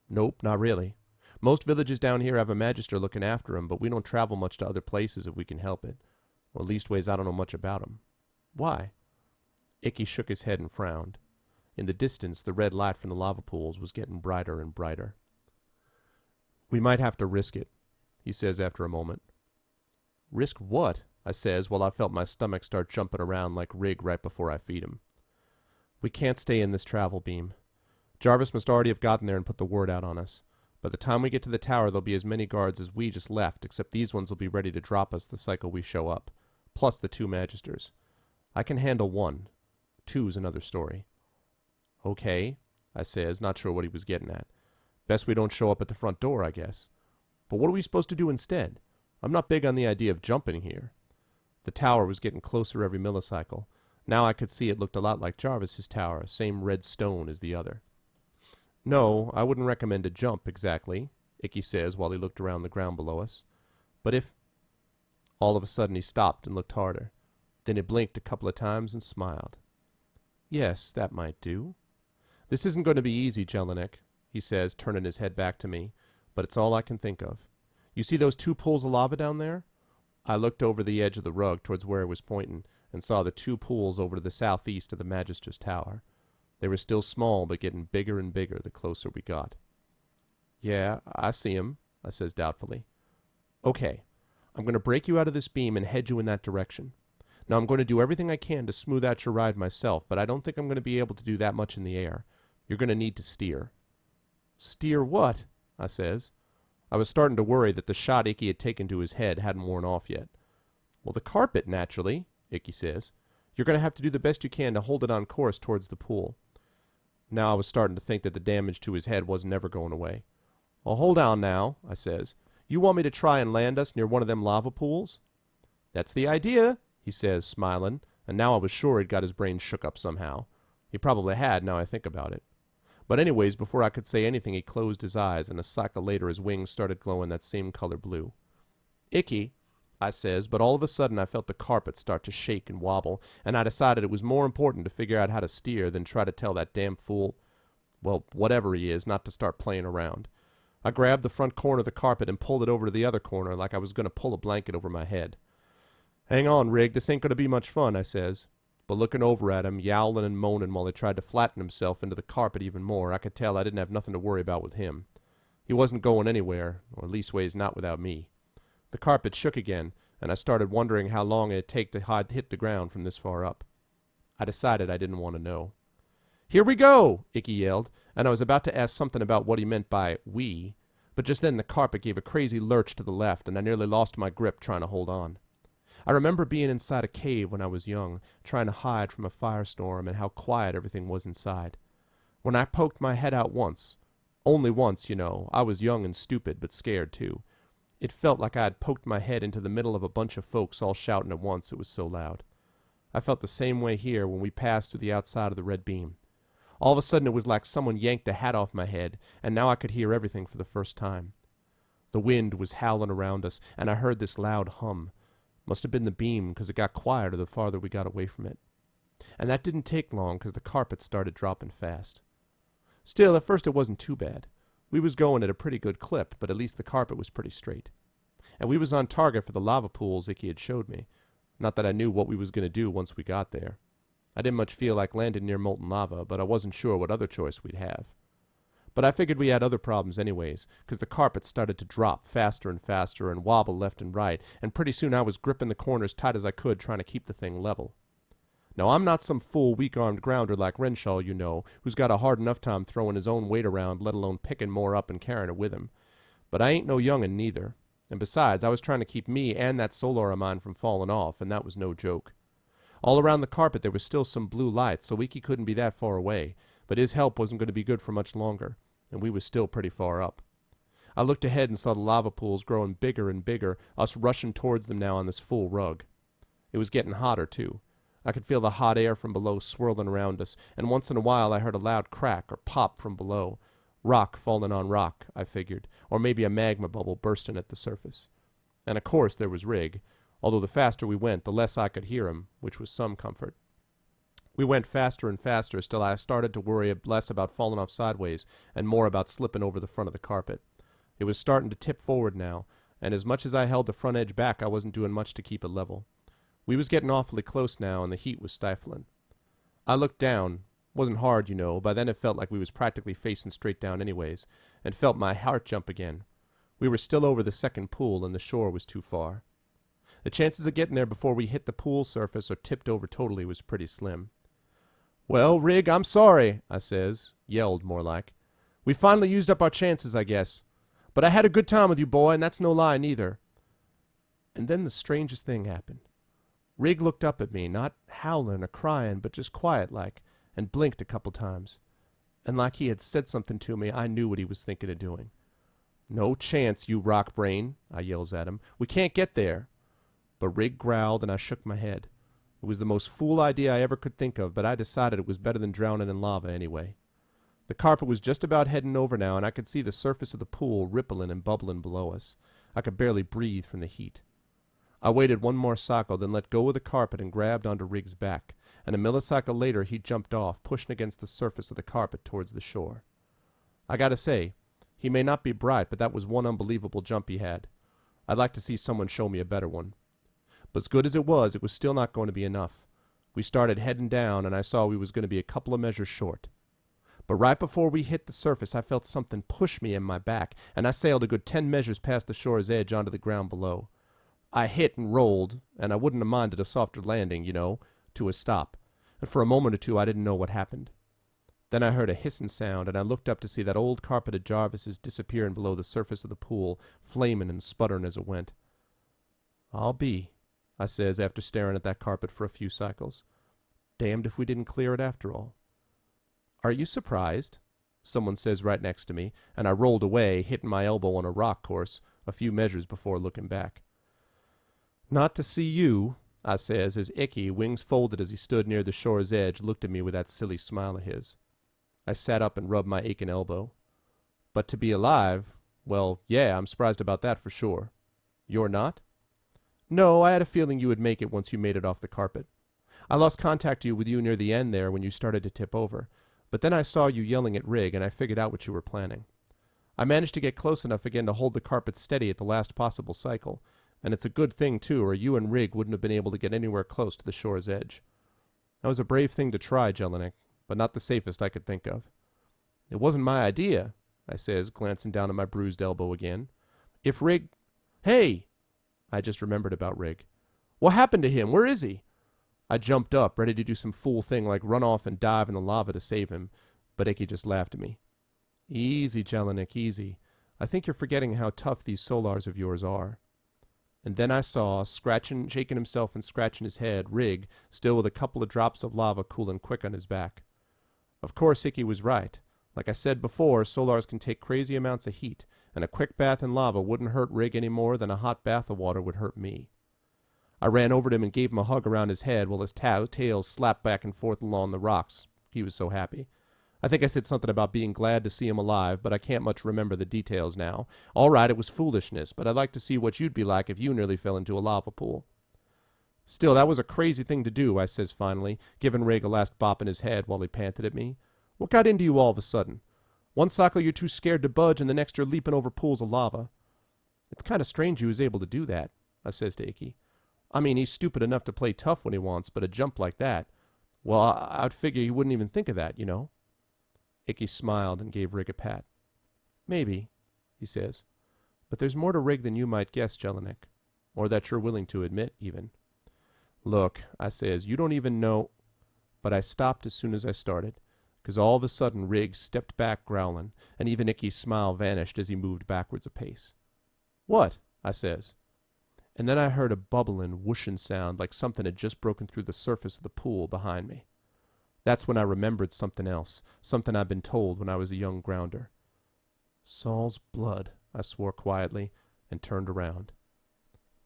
"Nope, not really. Most villages down here have a magister looking after 'em, but we don't travel much to other places if we can help it. Or leastways I don't know much about 'em. Why?" Icky shook his head and frowned. In the distance, the red light from the lava pools was getting brighter and brighter. "We might have to risk it," he says after a moment. "Risk what?" I says, while I felt my stomach start jumping around like Rig right before I feed him. "We can't stay in this travel beam. Jarvis must already have gotten there and put the word out on us. By the time we get to the tower, there'll be as many guards as we just left, except these ones will be ready to drop us the cycle we show up, plus the 2 magisters. I can handle 1. 2's another story." "Okay," I says, not sure what he was getting at. "Best we don't show up at the front door, I guess. But what are we supposed to do instead? I'm not big on the idea of jumping here." The tower was getting closer every millicycle. Now I could see it looked a lot like Jarvis's tower, same red stone as the other. "No, I wouldn't recommend a jump, exactly," Icky says while he looked around the ground below us. "But if—" All of a sudden he stopped and looked harder. Then he blinked a couple of times and smiled. "Yes, that might do. This isn't going to be easy, Jelinek," he says, turning his head back to me, "but it's all I can think of. You see those 2 pools of lava down there?" I looked over the edge of the rug towards where it was pointing, and saw the 2 pools over to the southeast of the Magister's tower. They were still small, but getting bigger and bigger the closer we got. "Yeah, I see 'em," I says doubtfully. "Okay, I'm going to break you out of this beam and head you in that direction. Now I'm going to do everything I can to smooth out your ride myself, but I don't think I'm going to be able to do that much in the air. You're going to need to steer." "Steer what?" I says. I was starting to worry that the shot Icky had taken to his head hadn't worn off yet. "Well, the carpet, naturally," Icky says. "You're going to have to do the best you can to hold it on course towards the pool." Now I was starting to think that the damage to his head wasn't ever going away. "Well, hold on now," I says. "You want me to try and land us near one of them lava pools?" "That's the idea," he says, smiling, and now I was sure he'd got his brain shook up somehow. He probably had, now I think about it. But anyways, before I could say anything, he closed his eyes, and a cycle later his wings started glowing that same color blue. "Icky," I says, but all of a sudden I felt the carpet start to shake and wobble, and I decided it was more important to figure out how to steer than try to tell that damn fool, well, whatever he is, not to start playing around. I grabbed the front corner of the carpet and pulled it over to the other corner like I was going to pull a blanket over my head. "Hang on, Rig, this ain't going to be much fun," I says. But looking over at him, yowling and moaning while he tried to flatten himself into the carpet even more, I could tell I didn't have nothing to worry about with him. He wasn't going anywhere, or leastways not without me. The carpet shook again, and I started wondering how long it'd take to hit the ground from this far up. I decided I didn't want to know. "Here we go!" Icky yelled, and I was about to ask something about what he meant by "we," but just then the carpet gave a crazy lurch to the left, and I nearly lost my grip trying to hold on. I remember being inside a cave when I was young, trying to hide from a firestorm, and how quiet everything was inside. When I poked my head out once, only once, you know, I was young and stupid, but scared too. It felt like I had poked my head into the middle of a bunch of folks all shouting at once, it was so loud. I felt the same way here when we passed through the outside of the red beam. All of a sudden it was like someone yanked a hat off my head, and now I could hear everything for the first time. The wind was howling around us, and I heard this loud hum. Must have been the beam, because it got quieter the farther we got away from it. And that didn't take long, because the carpet started dropping fast. Still, at first it wasn't too bad. We was going at a pretty good clip, but at least the carpet was pretty straight. And we was on target for the lava pools Icky had showed me. Not that I knew what we was going to do once we got there. I didn't much feel like landing near molten lava, but I wasn't sure what other choice we'd have. But I figured we had other problems anyways, because the carpet started to drop faster and faster and wobble left and right, and pretty soon I was gripping the corners tight as I could, trying to keep the thing level. Now, I'm not some fool, weak-armed grounder like Renshaw, you know, who's got a hard enough time throwing his own weight around, let alone picking more up and carrying it with him. But I ain't no young'un neither. And besides, I was trying to keep me and that solar of mine from falling off, and that was no joke. All around the carpet there was still some blue lights, so Icky couldn't be that far away, but his help wasn't going to be good for much longer, and we was still pretty far up. I looked ahead and saw the lava pools growing bigger and bigger, us rushing towards them now on this full rug. It was getting hotter, too. I could feel the hot air from below swirling around us, and once in a while I heard a loud crack or pop from below. Rock falling on rock, I figured, or maybe a magma bubble bursting at the surface. And of course there was Rig, although the faster we went, the less I could hear him, which was some comfort. We went faster and faster, till I started to worry less about falling off sideways and more about slipping over the front of the carpet. It was starting to tip forward now, and as much as I held the front edge back, I wasn't doing much to keep it level. We was getting awfully close now, and the heat was stifling. I looked down. Wasn't hard, you know. By then it felt like we was practically facing straight down anyways, and felt my heart jump again. We were still over the second pool, and the shore was too far. The chances of getting there before we hit the pool surface or tipped over totally was pretty slim. "Well, Rig, I'm sorry," I says, yelled more like. "We finally used up our chances, I guess. But I had a good time with you, boy, and that's no lie, neither." And then the strangest thing happened. Rig looked up at me, not howling or crying, but just quiet like, and blinked a couple times. And like he had said something to me, I knew what he was thinking of doing. "No chance, you rock brain," I yells at him. "We can't get there." But Rig growled, and I shook my head. It was the most fool idea I ever could think of, but I decided it was better than drowning in lava anyway. The carpet was just about heading over now, and I could see the surface of the pool rippling and bubbling below us. I could barely breathe from the heat. I waited one more cycle, then let go of the carpet and grabbed onto Rig's back, and a millicycle later he jumped off, pushing against the surface of the carpet towards the shore. I gotta say, he may not be bright, but that was one unbelievable jump he had. I'd like to see someone show me a better one. But as good as it was still not going to be enough. We started heading down, and I saw we was going to be a couple of measures short. But right before we hit the surface, I felt something push me in my back, and I sailed a good 10 measures past the shore's edge onto the ground below. I hit and rolled, and I wouldn't have minded a softer landing, you know, to a stop, and for a moment or two I didn't know what happened. Then I heard a hissing sound, and I looked up to see that old carpet of Jarvis's disappearing below the surface of the pool, flaming and sputtering as it went. "I'll be," I says after staring at that carpet for a few cycles. "Damned if we didn't clear it after all." "Are you surprised?" someone says right next to me, and I rolled away, hitting my elbow on a rock course, a few measures before looking back. "Not to see you," I says, as Icky, wings folded as he stood near the shore's edge, looked at me with that silly smile of his. I sat up and rubbed my aching elbow. But to be alive, well, yeah, I'm surprised about that for sure. You're not? No, I had a feeling you would make it once you made it off the carpet. I lost contact with you near the end there when you started to tip over, but then I saw you yelling at Rig and I figured out what you were planning. I managed to get close enough again to hold the carpet steady at the last possible cycle, and it's a good thing too, or you and Rig wouldn't have been able to get anywhere close to the shore's edge. That was a brave thing to try, Jelinek, but not the safest I could think of. It wasn't my idea, I says, glancing down at my bruised elbow again. If Rig... Hey! I just remembered about Rig. What happened to him? Where is he? I jumped up, ready to do some fool thing like run off and dive in the lava to save him, but Icky just laughed at me. Easy, Jelinek, easy. I think you're forgetting how tough these solars of yours are. And then I saw, shaking himself and scratching his head, Rig, still with a couple of drops of lava cooling quick on his back. Of course, Icky was right. Like I said before, solars can take crazy amounts of heat, and a quick bath in lava wouldn't hurt Rig any more than a hot bath of water would hurt me. I ran over to him and gave him a hug around his head while his tail slapped back and forth along the rocks. He was so happy. I think I said something about being glad to see him alive, but I can't much remember the details now. All right, it was foolishness, but I'd like to see what you'd be like if you nearly fell into a lava pool. Still, that was a crazy thing to do, I says finally, giving Rig a last bop in his head while he panted at me. What got into you all of a sudden? One cycle you're too scared to budge, and the next you're leaping over pools of lava. It's kind of strange you was able to do that, I says to Icky. I mean, he's stupid enough to play tough when he wants, but a jump like that, well, I'd figure he wouldn't even think of that, you know. Icky smiled and gave Rig a pat. Maybe, he says, but there's more to Rig than you might guess, Jelinek, or that you're willing to admit, even. Look, I says, you don't even know, but I stopped as soon as I started, 'cause all of a sudden Rig stepped back growling, and even Icky's smile vanished as he moved backwards a pace. What? I says. And then I heard a bubbling, whooshing sound like something had just broken through the surface of the pool behind me. That's when I remembered something else, something I'd been told when I was a young grounder. Saul's blood, I swore quietly, and turned around.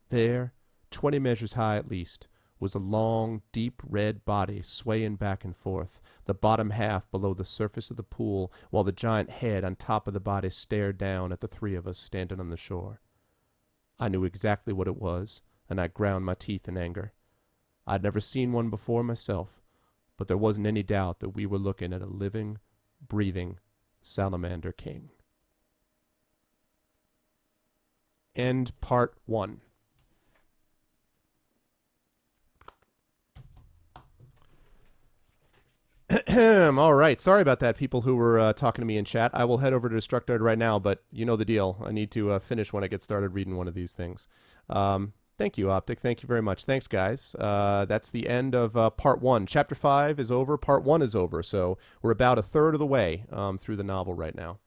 There, 20 measures high at least, was a long, deep red body swaying back and forth, the bottom half below the surface of the pool, while the giant head on top of the body stared down at the three of us standing on the shore. I knew exactly what it was, and I ground my teeth in anger. I'd never seen one before myself, but there wasn't any doubt that we were looking at a living, breathing salamander king. End part 1. All right. Sorry about that, people who were talking to me in chat. I will head over to Destructoid right now, but you know the deal. I need to finish when I get started reading one of these things. Thank you, Optic. Thank you very much. Thanks, guys. That's the end of part 1. Chapter 5 is over. Part 1 is over. So we're about a third of the way through the novel right now.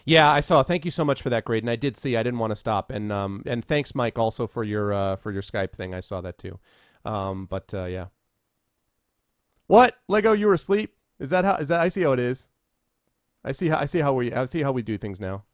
Yeah, I saw. Thank you so much for that, Graydon. I did see. I didn't want to stop. And thanks, Mike, also for your Skype thing. I saw that too. Yeah. What? Lego, you were asleep? Is that I see how it is. I see how we do things now.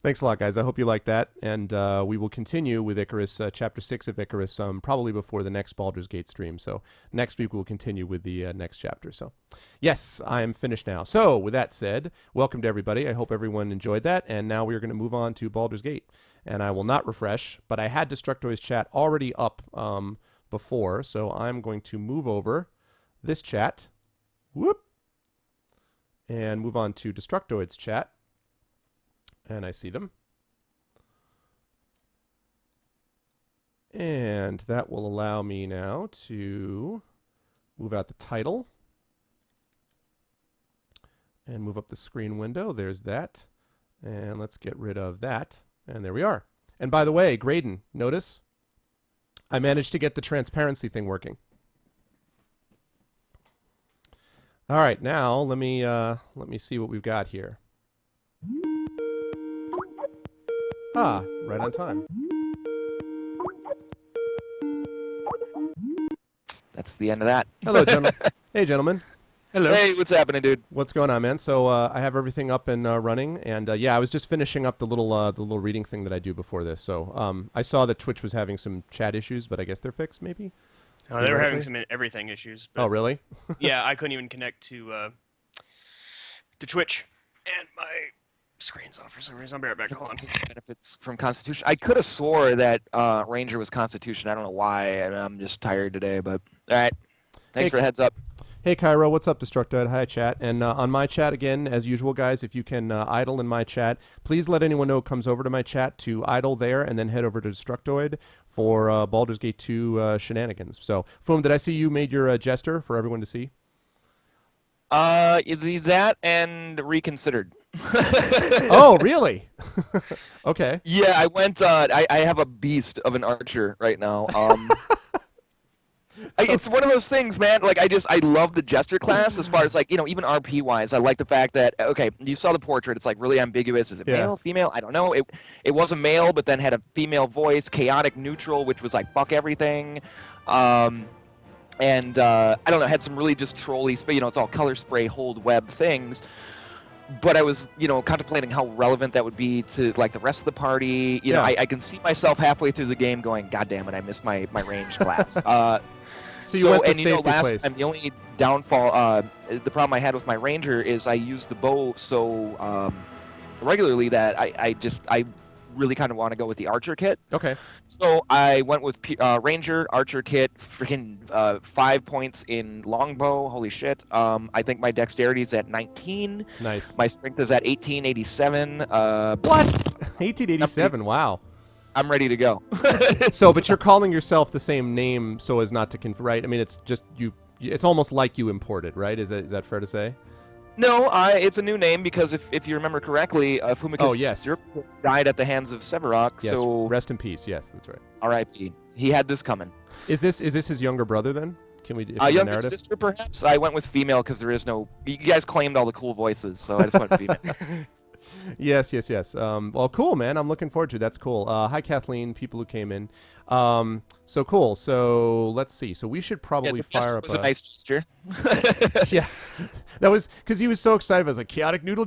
Thanks a lot, guys. I hope you like that, and we will continue with Icarus, Chapter 6 of Icarus, probably before the next Baldur's Gate stream. So next week we'll continue with the next chapter. So, yes, I am finished now. So, with that said, welcome to everybody. I hope everyone enjoyed that, and now we are going to move on to Baldur's Gate. And I will not refresh, but I had Destructoid's chat already up before, so I'm going to move over this chat, and move on to Destructoid's chat. And I see them. And that will allow me now to move out the title and move up the screen window. There's that. And let's get rid of that. And there we are. And by the way, Graydon, notice I managed to get the transparency thing working. All right, now let me see what we've got here. Ah, right on time. That's the end of that. Hello, gentlemen. Hey, gentlemen. Hello. Hey, what's happening, dude? What's going on, man? So I have everything up and running, and yeah, I was just finishing up the little reading thing that I do before this. So I saw that Twitch was having some chat issues, but I guess they're fixed, maybe They were having theoretically. some everything issues, Oh, but really? yeah, I couldn't even connect to Twitch, and my screen's off for some reason. I'll be right back. No one Hold on. takes benefits from Constitution. I could have swore that Ranger was Constitution. I don't know why. I'm just tired today, but all right. Thanks Hey, for the heads up. hey, Cairo, what's up, Destructoid? Hi, chat. And on my chat again, as usual, guys, if you can idle in my chat, please let anyone know who comes over to my chat to idle there, and then head over to Destructoid for Baldur's Gate 2 shenanigans. So, Foom, did I see you made your gesture for everyone to see? That and reconsidered. Oh, really? Okay. Yeah, I went. I have a beast of an archer right now. It's one of those things, man. Like I love the jester class as far as like even RP wise. I like the fact that okay, you saw the portrait. It's like really ambiguous. Is it Yeah. male, female? I don't know. It was a male, but then had a female voice, chaotic neutral, which was like fuck everything. Um, and I don't know, had some really just trolly, it's all color spray, hold web things. But I was, contemplating how relevant that would be to like the rest of the party. Yeah. I can see myself halfway through the game going, God damn it, I missed my ranged class. So you went the safety last place. time the only downfall, the problem I had with my ranger is I use the bow so regularly that I really kind of want to go with the archer kit. Okay. So I went with ranger archer kit, freaking 5 points in longbow. Holy shit! I think my dexterity is at 19. Nice. My strength is at 1887. What? 1887. Wow. I'm ready to go. So, but you're calling yourself the same name so as not to right? I mean, it's just you. It's almost like you imported, right? Is that fair to say? No, it's a new name because if you remember correctly, Fumicus Oh, yes. died at the hands of Severok. Yes. So Rest in peace. Yes, that's right. R.I.P. He had this coming. Is this his younger brother then? Can we? If Younger narrative? sister, perhaps. I went with female because there is no. You guys claimed all the cool voices, so I just went female. Yes. Well, cool, man. I'm looking forward to it. That's cool. Hi, Kathleen. People who came in. So cool. So let's see. So we should probably fire up. Was a nice gesture. Yeah, that was because he was so excited. I was like chaotic neutral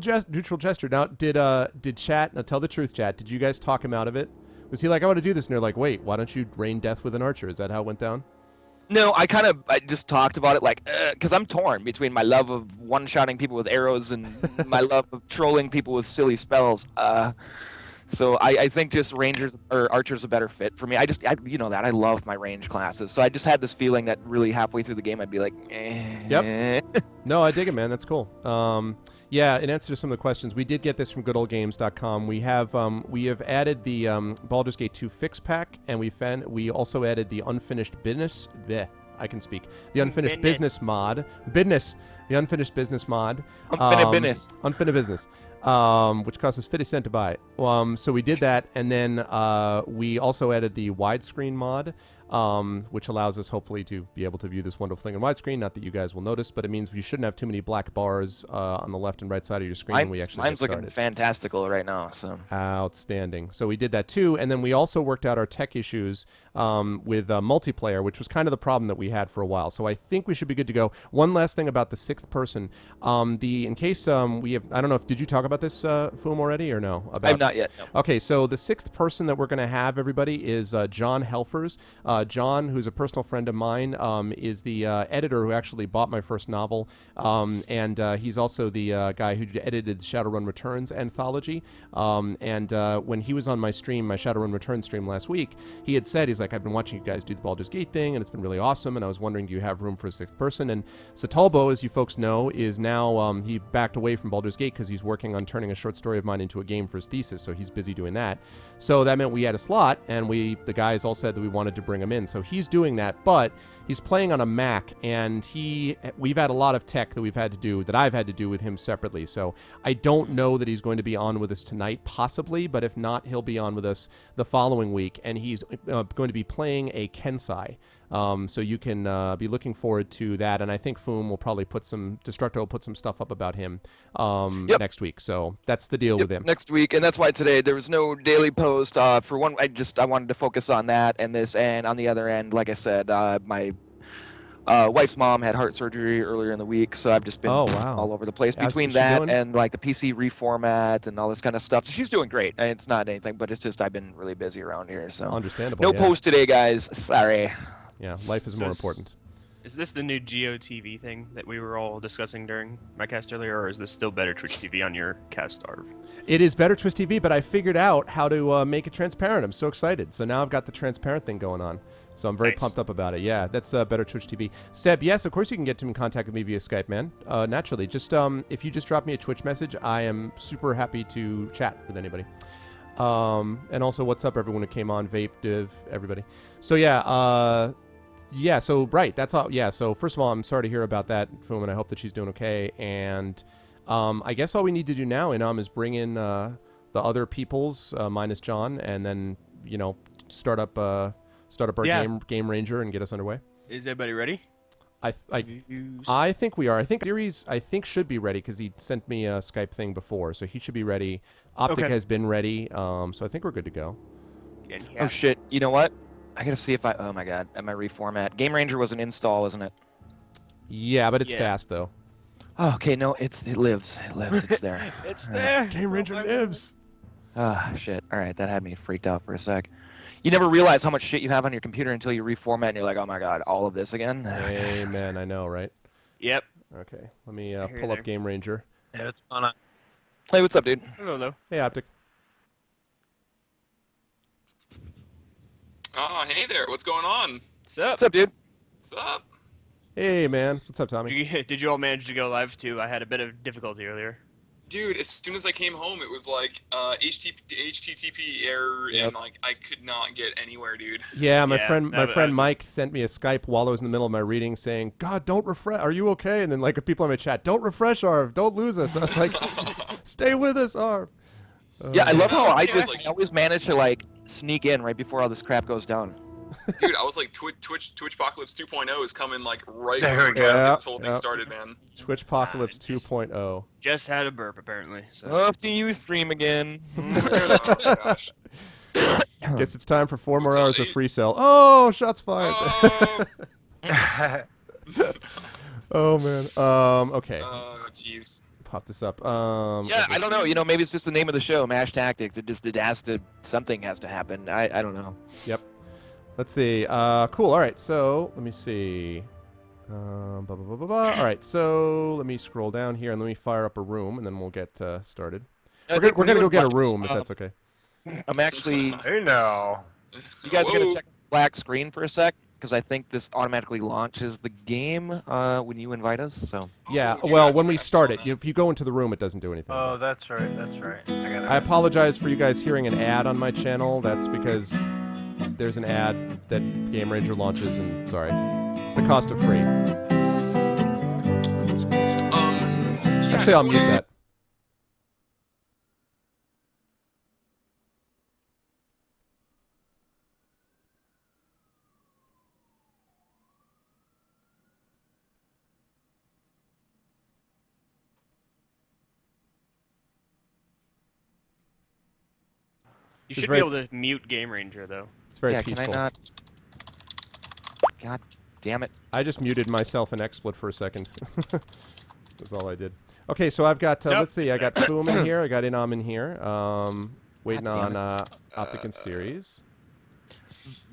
gesture. Now, did chat? Now, tell the truth, chat. Did you guys talk him out of it? Was he like, I want to do this? And they're like, wait, why don't you rain death with an archer? Is that how it went down? No, I just talked about it like, because I'm torn between my love of one-shotting people with arrows and my love of trolling people with silly spells. So I think just rangers or archers a better fit for me. You know that I love my range classes, so I just had this feeling that really halfway through the game I'd be like, Yep. No, I dig it, man. That's cool. Yeah, in answer to some of the questions, we did get this from goodoldgames.com. We have added the Baldur's Gate 2 fix pack, and we also added the unfinished business. Bleh, I can speak. The unfinished business mod. Business. The unfinished business mod. Unfinished business. Which cost us 50 cents to buy. So we did that, and then we also added the widescreen mod, which allows us hopefully to be able to view this wonderful thing in widescreen. Not that you guys will notice, but it means you shouldn't have too many black bars on the left and right side of your screen when we actually mine's get looking started. fantastical right now. So Outstanding. So we did that too, and then we also worked out our tech issues with multiplayer, which was kind of the problem that we had for a while. So I think we should be good to go. One last thing about the sixth person. In case we have, I don't know if did you talk about this, Foom, already or no? I've not yet. No. Okay, so the sixth person that we're going to have, everybody, is John Helfers. John, who's a personal friend of mine, is the editor who actually bought my first novel, and he's also the guy who edited Shadowrun Returns anthology. When he was on my stream, my Shadowrun Returns stream last week, he had said, he's like, I've been watching you guys do the Baldur's Gate thing, and it's been really awesome, and I was wondering, do you have room for a sixth person? And Satalbo, as you folks know, is now, he backed away from Baldur's Gate because he's working on turning a short story of mine into a game for his thesis, so he's busy doing that. So that meant we had a slot, and the guys all said that we wanted to bring him in. So he's doing that, but he's playing on a Mac, and we've had a lot of tech that I've had to do with him separately. So I don't know that he's going to be on with us tonight, possibly, but if not, he'll be on with us the following week, and he's going to be playing a Kensai. So you can be looking forward to that, and I think Foom will probably Destructo will put some stuff up about him next week. So that's the deal with him. Next week, and that's why today there was no daily post. For one, I wanted to focus on that and this, and on the other end, like I said, my Wife's mom had heart surgery earlier in the week, so I've just been Oh, wow. all over the place How's between she that doing? and like the PC reformat and all this kind of stuff. She's doing great. It's not anything, but it's just I've been really busy around here. So Understandable. no yeah. post today, guys. Sorry. Yeah, life is So more it's- important. Is this the new GeoTV thing that we were all discussing during my cast earlier, or is this still better Twitch TV on your cast, Arv? It is better Twitch TV, but I figured out how to make it transparent. I'm so excited. So now I've got the transparent thing going on. So I'm very Nice. pumped up about it. Yeah, that's better Twitch TV. Seb, yes, of course you can get in contact with me via Skype, man. Naturally. Just if you just drop me a Twitch message, I am super happy to chat with anybody. And also, what's up, everyone who came on, Vape, Div, everybody. So yeah, yeah, so right, that's all. Yeah, so first of all, I'm sorry to hear about that, Foom, and I hope that she's doing okay. And I guess all we need to do now, Inam, is bring in the other peoples minus John, and then start up our game ranger and get us underway. Is everybody ready? I think we are. I think series should be ready because he sent me a Skype thing before, so he should be ready. Optic Okay. has been ready, so I think we're good to go. Oh shit! You know what? I gotta see if I. Oh my god! At my reformat, Game Ranger was an install, isn't it? Yeah, but it's Yeah. fast though. Oh, okay, no, it lives. It lives. It's there. It's there. Game Ranger lives. Ah, shit. All right, that had me freaked out for a sec. You never realize how much shit you have on your computer until you reformat and you're like, oh my god, all of this again? Amen. I know, right? Yep. Okay, let me hear pull you up there. Game Ranger. Yeah, what's going on? Hey, what's up, dude? Hello. Hey, Optic. Oh, hey there. What's going on? What's up? What's up, dude? What's up? Hey, man. What's up, Tommy? Did you all manage to go live too? I had a bit of difficulty earlier. Dude, as soon as I came home, it was like HTTP error, Yep. and like I could not get anywhere, dude. Yeah, my Yeah, friend I- Mike sent me a Skype while I was in the middle of my reading saying, God, don't refresh. Are you okay? And then like people in my chat, don't refresh, Arv. Don't lose us. I was like, stay with us, Arv. Yeah, I love how I Yeah, just like- I always manage to like sneak in right before all this crap goes down. Dude, I was like, Twitchpocalypse 2.0 is coming like right There when we we're trying to go. get this whole thing Yep. started, man. Twitchpocalypse just- 2.0. Just had a burp apparently. So. Off to you, stream again. Oh, gosh. Guess it's time for 4 more So hours of they- free cell. Oh, shots fired. Oh, Oh, man. Okay. jeez. Pop this up. Yeah, I don't know. You know, maybe it's just the name of the show, Mash Tactics. It has to, something has to happen. I don't know. Yep. Let's see. Cool. All right. So let me see. Blah, blah, blah, blah, blah. All right. So let me scroll down here and let me fire up a room, and then we'll get started. I We're think gonna when go you get a invite- room if that's okay. I'm actually. Hey, no. You guys are Whoa. gonna check the black screen for a sec, because I think this automatically launches the game when you invite us. So. Yeah. Oh, Well, that's when right, we I start saw it, that. if you go into the room, it doesn't do anything. Oh, that's right. That's right. I got it. I apologize for you guys hearing an ad on my channel. That's because there's an ad that Game Ranger launches, and sorry, it's the cost of free. Yeah, Actually, I'll mute that. You It's should very- be able to mute Game Ranger though. It's very Yeah, peaceful. can I not? God damn it. I just muted myself and XSplit for a second. That's all I did. Okay, so I've got, Nope. let's see, I got Foom in here, I got Inam in here. Waiting God damn on Optic and Series.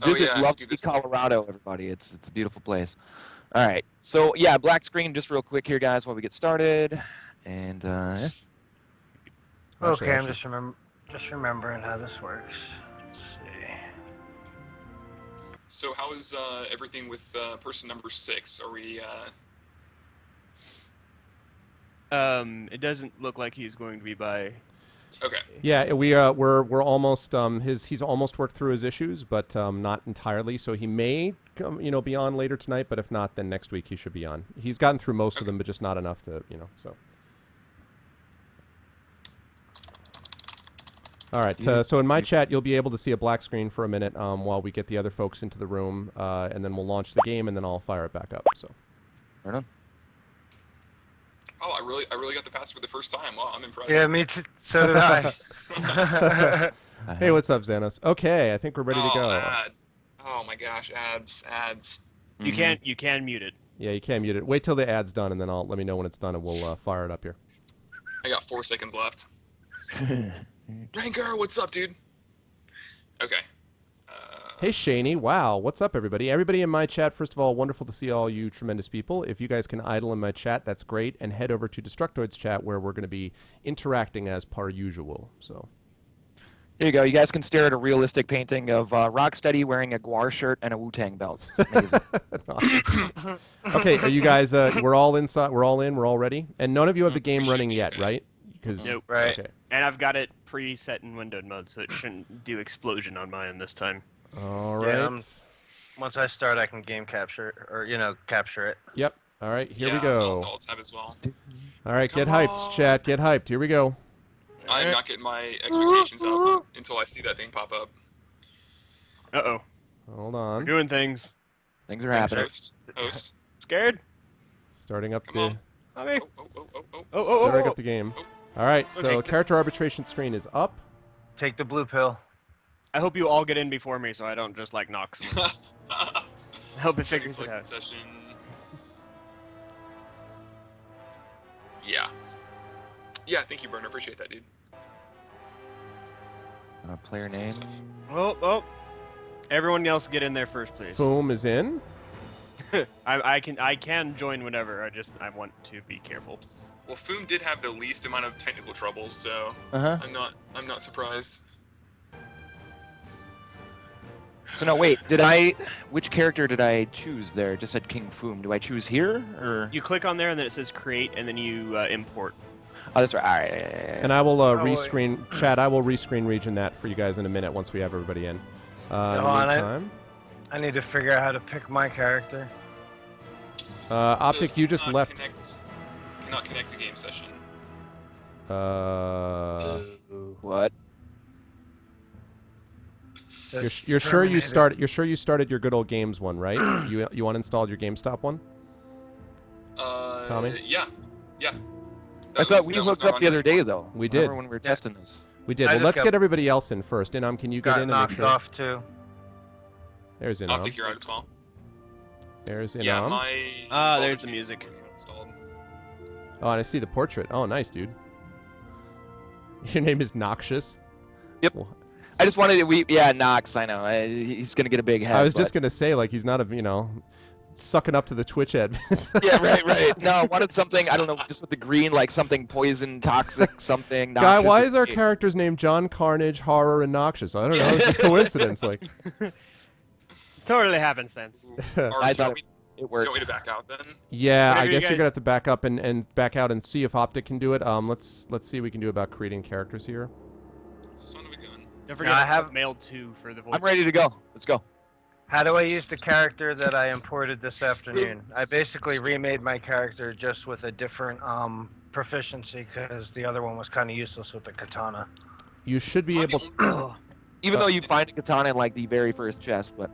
Oh, Visit yeah, I have to do lovely this. Colorado, everybody. It's a beautiful place. All right. So yeah, black screen just real quick here, guys, while we get started. And Actually, Okay, I'm actually- just remembering how this works. Let's see. So how is everything with person number 6? Are we? It doesn't look like he's going to be by. Okay. Yeah, we're almost he's almost worked through his issues, but not entirely. So he may come, be on later tonight. But if not, then next week he should be on. He's gotten through most of them, but just not enough to So. All right. So in my chat, you'll be able to see a black screen for a minute while we get the other folks into the room, and then we'll launch the game, and then I'll fire it back up. So. right on. Oh, I really got the pass for the first time. Wow, I'm impressed. Yeah, me too. So did I. Hey, what's up, Xanos? Okay, I think we're ready to Oh, go. ad. Oh my gosh, ads. You can mute it. Yeah, you can mute it. Wait till the ad's done, and then let me know when it's done, and we'll fire it up here. I got 4 seconds left. Ranker, what's up, dude? Okay. Hey, Shaney. Wow. What's up, everybody? Everybody in my chat, first of all, wonderful to see all you tremendous people. If you guys can idle in my chat, that's great. And head over to Destructoid's chat, where we're going to be interacting as per usual. So There you go. You guys can stare at a realistic painting of Rocksteady wearing a Guar shirt and a Wu-Tang belt. It's amazing. Okay, are you guys, we're all inside, we're all in, we're all ready? And none of you have the game running yet, right? Because Nope. Right. Okay. And I've got it preset in windowed mode, so it shouldn't do explosion on my end this time. All right. Yeah, once I start, I can game capture, or, capture it. Yep. All right, here we Yeah, go. I'll tab as well. All right, get Come hyped, on. chat. Get hyped. Here we go. I'm not getting my expectations up until I see that thing pop up. Uh-oh. Hold We're on. doing things. Things are happening. Host. Scared? Starting up Come the on. Okay. starting up the game. All right, so Okay. character arbitration screen is up. Take the blue pill. I hope you all get in before me so I don't just, like, knock someone. I hope it figures it Selected out. session. Yeah. Yeah, thank you, Burner. Appreciate that, dude. Player name. Oh. Everyone else get in there first, please. Foom is in. I can join whenever. I want to be careful. Well, Foom did have the least amount of technical troubles, so Uh-huh. I'm not surprised. So no, wait. Which character did I choose there? It just said King Foom. Do I choose here or? You click on there and then it says create and then you import. Oh, that's right. All right. And I will wait. rescreen chat. I will rescreen region that for you guys in a minute once we have everybody in. In the Hold on, meantime, I need to figure out how to pick my character. Optic, Says you just cannot left. Cannot connect to game session. What? You're sure you started? You're sure you started your good old games one, right? you uninstalled your GameStop one? Tommy? Yeah. I thought we hooked up the other day, though. We did. Remember when we were testing this? We did. I Well, just let's got- get everybody else in first. Inam, can you get Got in and make knocked sure? off too. There's Inam. Optic, you're out as well. There's Inam. Yeah, my. There's the music. Installed. Oh, and I see the portrait. Oh, nice, dude. Your name is Noxious. Yep. Well, I just wanted Nox. I know. He's gonna get a big head. I was just but- gonna say, like, he's not sucking up to the Twitch admins. Yeah, right. No, I wanted something. I don't know, just with the green, like something poison, toxic, something. Guy, noxious. why is our character's name John Carnage, Horror, and Noxious? I don't know. It's just coincidence. Like, Totally happens then. I thought it Do you worked. want me to back out then? yeah, Whatever I you guess you're guys- gonna have to back up and back out and see if Optic can do it. Let's see what we can do about creating characters here. Son of a gun. Don't forget I I have- have mail 2 for the voice. I'm ready to go. Let's go. How do I use the character that I imported this afternoon? I basically remade my character just with a different proficiency because the other one was kind of useless with the katana. You should be able. Even though you find a katana in like the very first chest, but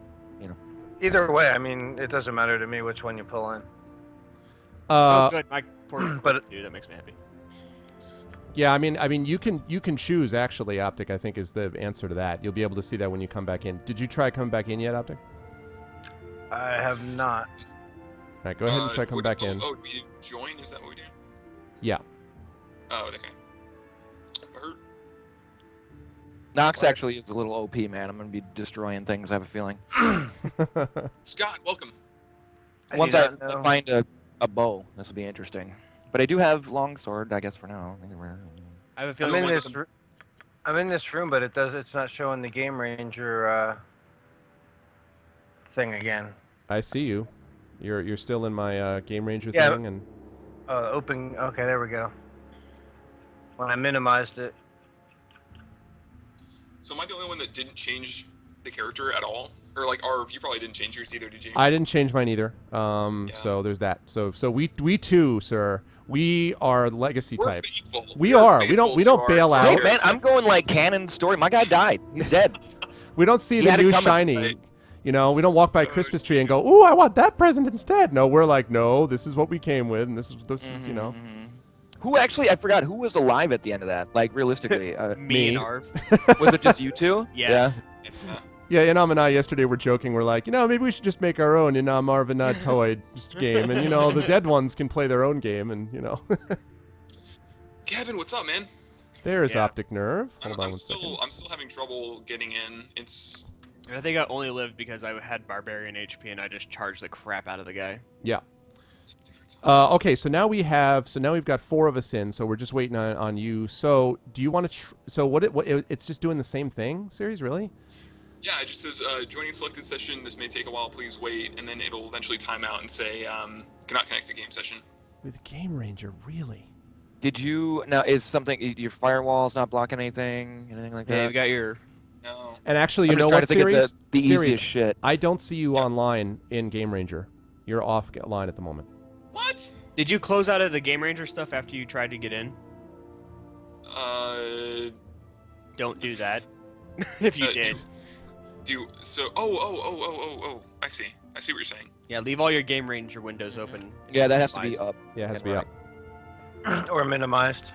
Either way, I mean, it doesn't matter to me which one you pull in. Oh, good. My poor but- dude, that makes me happy. Yeah, I mean, you can choose actually. Optic, I think, is the answer to that. You'll be able to see that when you come back in. Did you try coming back in yet, Optic? I have not. All right, go ahead and try coming back in. Oh, do we join? Is that what we do? Yeah. Oh, okay. Bert. Nox actually is a little OP, man. I'm gonna be destroying things. I have a feeling. Scott, welcome. Once do I not know. find a bow, this will be interesting. But I do have longsword, I guess, for now. I have a I'm feeling in what one of this. them- I'm in this room, but it's not showing the Game Ranger thing again. I see you. You're still in my Game Ranger Yeah. thing, and Open. Okay, there we go. When I minimized it. So am I the only one that didn't change the character at all? Or like, Arv, you probably didn't change yours either, did you? I didn't change mine either. So there's that. So we too, sir. We are legacy We're types. faithful. We We're are. We faithful don't to our bail out. Hey, character. man, I'm going like canon story. My guy died. He's dead. We don't see He the had it new coming. shiny. Right. You know, we don't walk by a Christmas tree and go, "Ooh, I want that present instead." No, we're like, "No, this is what we came with, and this is you know." Who actually? I forgot who was alive at the end of that. Like realistically, me and Me. Arv. was it just you two? Yeah. Yeah, Inam and I yesterday were joking. We're like, maybe we should just make our own Inam Arvan Toy game, and the dead ones can play their own game, and Gavin, what's up, man? There's Yeah. Optic Nerve. Hold on I'm one second. still having trouble getting in. It's I think I only lived because I had barbarian HP and I just charged the crap out of the guy. Yeah. it's different. Okay, so now we've got 4 of us in, so we're just waiting on you. So do you want to? It's just doing the same thing, series, really? Yeah, it just says joining selected session. This may take a while. Please wait, and then it'll eventually time out and say cannot connect to game session. With Game Ranger, really? Did you now? Is something your firewall's not blocking anything like Yeah, that? you got your. No. And actually, you I'm know just trying what, to think series? of the Series, easiest shit. I don't see you online in Game Ranger. You're offline at the moment. What? Did you close out of the Game Ranger stuff after you tried to get in? Don't do that. If you did. I see what you're saying. Yeah, leave all your Game Ranger windows open. Yeah, that has to be Minimized. up. Yeah, it has to be and up. running. Or minimized.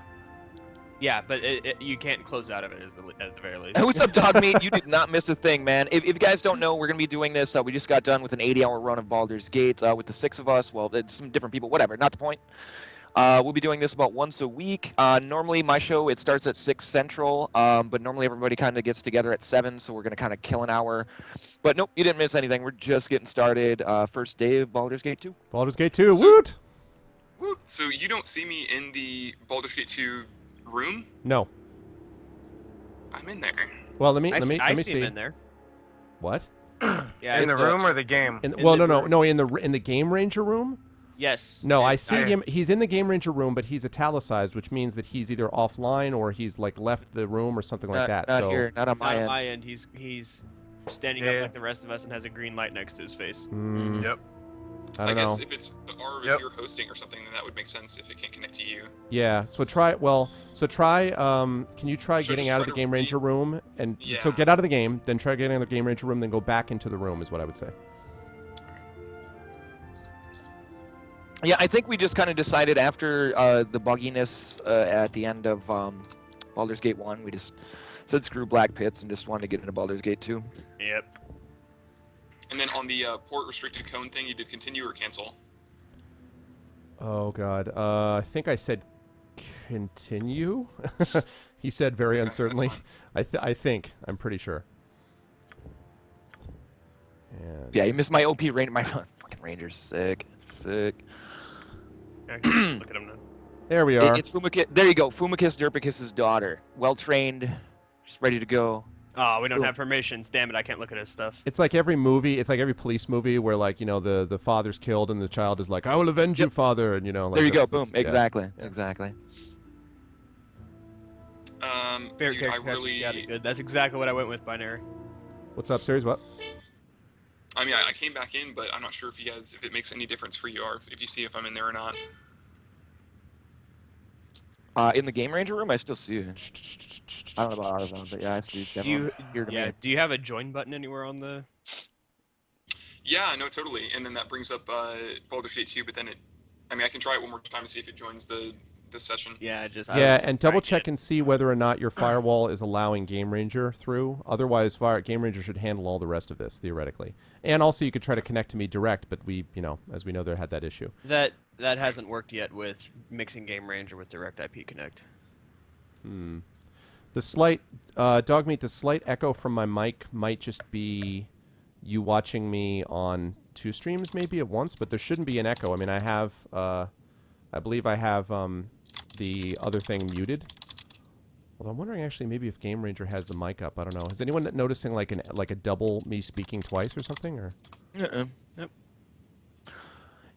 Yeah, but you can't close out of it at the very least. Hey, what's up, Dog Meat? You did not miss a thing, man. If you guys don't know, we're going to be doing this. We just got done with an 80-hour run of Baldur's Gate with the 6 of us. Well, it's some different people, whatever. Not the point. We'll be doing this about once a week. Normally, my show, it starts at 6 Central, but normally everybody kind of gets together at 7, so we're going to kind of kill an hour. But nope, you didn't miss anything. We're just getting started. First day of Baldur's Gate 2. Baldur's Gate 2, So- woot! Woo. So you don't see me in the Baldur's Gate 2 room? No. I'm in there. Well, let me I see see. him in there. What? Yeah, In the it's room or the game? In, In well, the no, in the Game Ranger room. Yes. No, I It- see him. He's in the Game Ranger room, but he's italicized, which means that he's either offline or he's like left the room or something like that. Not so here, not on Not my on end. my end. He's standing Yeah. up like the rest of us and has a green light next to his face. Yep. I I don't know. guess if it's Arv, Yep. if you're hosting or something, then that would make sense if it can't connect to you. Yeah. So try. Can you try Should I getting just out try of the to Game Ranger room and so Yeah. get out of the game, then try getting out of the Game Ranger room, then go back into the room is what I would say. Yeah, I think we just kind of decided after the bugginess at the end of Baldur's Gate 1, we just said screw Black Pits and just wanted to get into Baldur's Gate 2. Yep. And then on the port restricted cone thing, you did continue or cancel? Oh God. I think I said continue. He said very Okay, uncertainly. that's I think. I'm pretty sure. And Yeah, you missed my OP Ranger. My fucking Ranger's sick. I can look at him now. there we are. It's Fumikis. There you go. Fumikis Durpikis' daughter. Well trained, just ready to go. Oh, we don't Cool. have permissions. Damn it, I can't look at his stuff. It's like every movie. It's like every police movie where, like, the father's killed and the child is like, "I will avenge you, father," and like There you go. that's- Boom. yeah. Exactly. Yeah. Exactly. Fair Dude, I character really, got it good. That's exactly what I went with, Binary. What's up, series? What? I mean, I came back in, but I'm not sure if it makes any difference for you, Arv, if you see if I'm in there or not. In the Game Ranger room, I still see you. I don't know about Arvan, but yeah, I see you. Do you, Definitely here to yeah, me. do you have a join button anywhere on the... Yeah, no, totally. And then that brings up Baldur's Gate 2, but then I can try it one more time to see if it joins the session. Yeah, just... Yeah, and double check and see whether or not your firewall is allowing Game Ranger through. Otherwise, Game Ranger should handle all the rest of this theoretically. And also, you could try to connect to me direct, but we, as we know, there had that issue. That hasn't worked yet with mixing Game Ranger with Direct IP Connect. The slight Dogmeat, the slight echo from my mic might just be you watching me on 2 streams maybe at once, but there shouldn't be an echo. I mean, I believe I have the other thing muted. Although I'm wondering actually maybe if Game Ranger has the mic up. I don't know. Is anyone noticing like a double me speaking twice or something? Or Yep.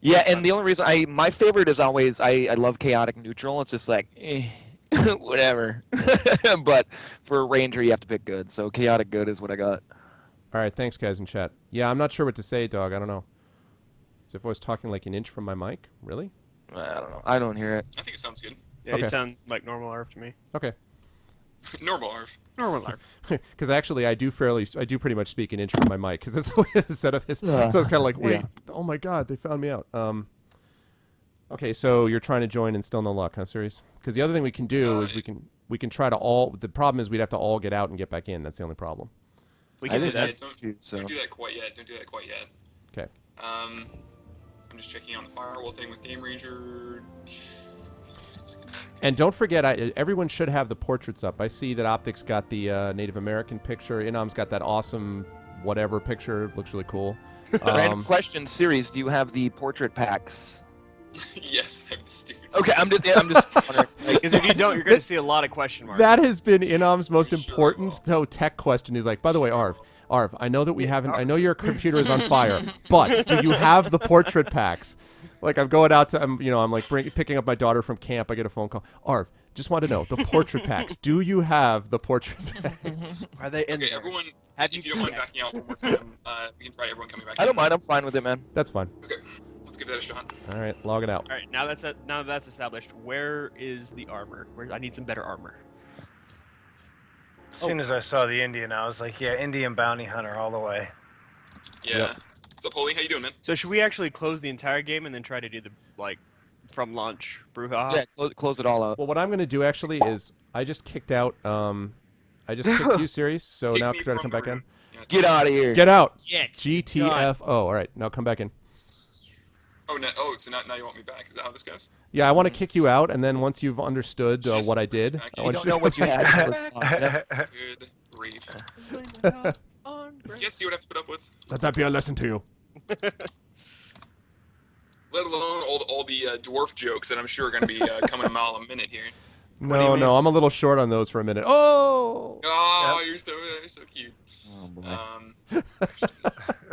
Yeah, and the only reason my favorite is always I love chaotic neutral. It's just like whatever. But for a Ranger, you have to pick good. So chaotic good is what I got. all right, thanks guys in chat. Yeah, I'm not sure what to say, dog. I don't know. So if I was talking like an inch from my mic, really? I don't know. I don't hear it. I think it sounds good. Yeah, you Okay. sound like normal Arv to me. Okay. Normal, Arv. Normal Arv. Because actually, I do pretty much speak an inch from my mic because that's the way the setup is. So it's kind of like, wait, oh my god, they found me out. Okay, so you're trying to join and still no luck, huh, series? Because the other thing we can do is we can try to all. The problem is we'd have to all get out and get back in. That's the only problem. We I can do didn't that. have don't, to, so. don't do that quite yet. Don't do that quite yet. Okay. I'm just checking on the firewall thing with Game Ranger. And don't forget, everyone should have the portraits up. I see that Optic's got the Native American picture. Inom's got that awesome whatever picture. Looks really cool. Random question series. Do you have the portrait packs? Yes, I have the stupid. Okay, I'm just wondering. Because if you don't, you're going to see a lot of question marks. That has been Inom's most I'm sure important I will. though tech question. He's like, by the way, Arv, I know that we haven't. I know your computer is on fire, but do you have the portrait packs? Like I'm going out to, I'm like picking up my daughter from camp. I get a phone call. Arv, just want to know the portrait packs. Do you have the portrait packs? Are they in Okay, there? everyone. Have If you you don't mind checked? backing out one more time, we can try everyone coming back. I don't in. mind. I'm fine with it, man. That's fine. Okay, let's give that a shot. All right, log it out. All right, now that's established. Where is the armor? I need some better armor. As soon as I saw the Indian, I was like, yeah, Indian bounty hunter all the way. Yeah. Yep. What's up, Holy? How you doing, man? So should we actually close the entire game and then try to do the from launch brouhaha? Yeah, close it all out. Well, what I'm going to do actually is I just kicked out. I just kicked you, series. So Take now me try to from come the back in. room. Yeah, Get out of here. Get out. Get GTFO. All right, now come back in. Oh, no, so now you want me back? Is that how this goes? Yeah, I want to kick you out, and then once you've understood Just what I did, back I in. You want don't you know what you had. Let's talk, man. Good grief. on You guys see what I have to put up with? let that be a lesson to you. Let alone all the dwarf jokes that I'm sure are going to be coming a mile a minute here. No, no, I'm a little short on those for a minute. Oh. Oh, Yep. you're so cute. Oh, boy. Yeah,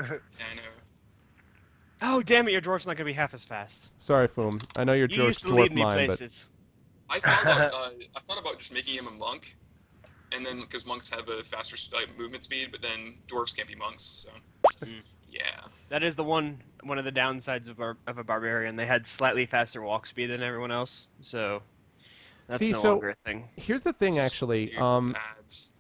I know. Oh damn it! Your dwarf's not gonna be half as fast. Sorry, Foom. I know you're You George used to lead Dwarf me mine, but places. I thought about just making him a monk, and then because monks have a faster movement speed, but then dwarves can't be monks, so yeah. That is one of the downsides of a barbarian. They had slightly faster walk speed than everyone else, so that's See, no so- longer a thing. here's the thing, actually. Weird ads.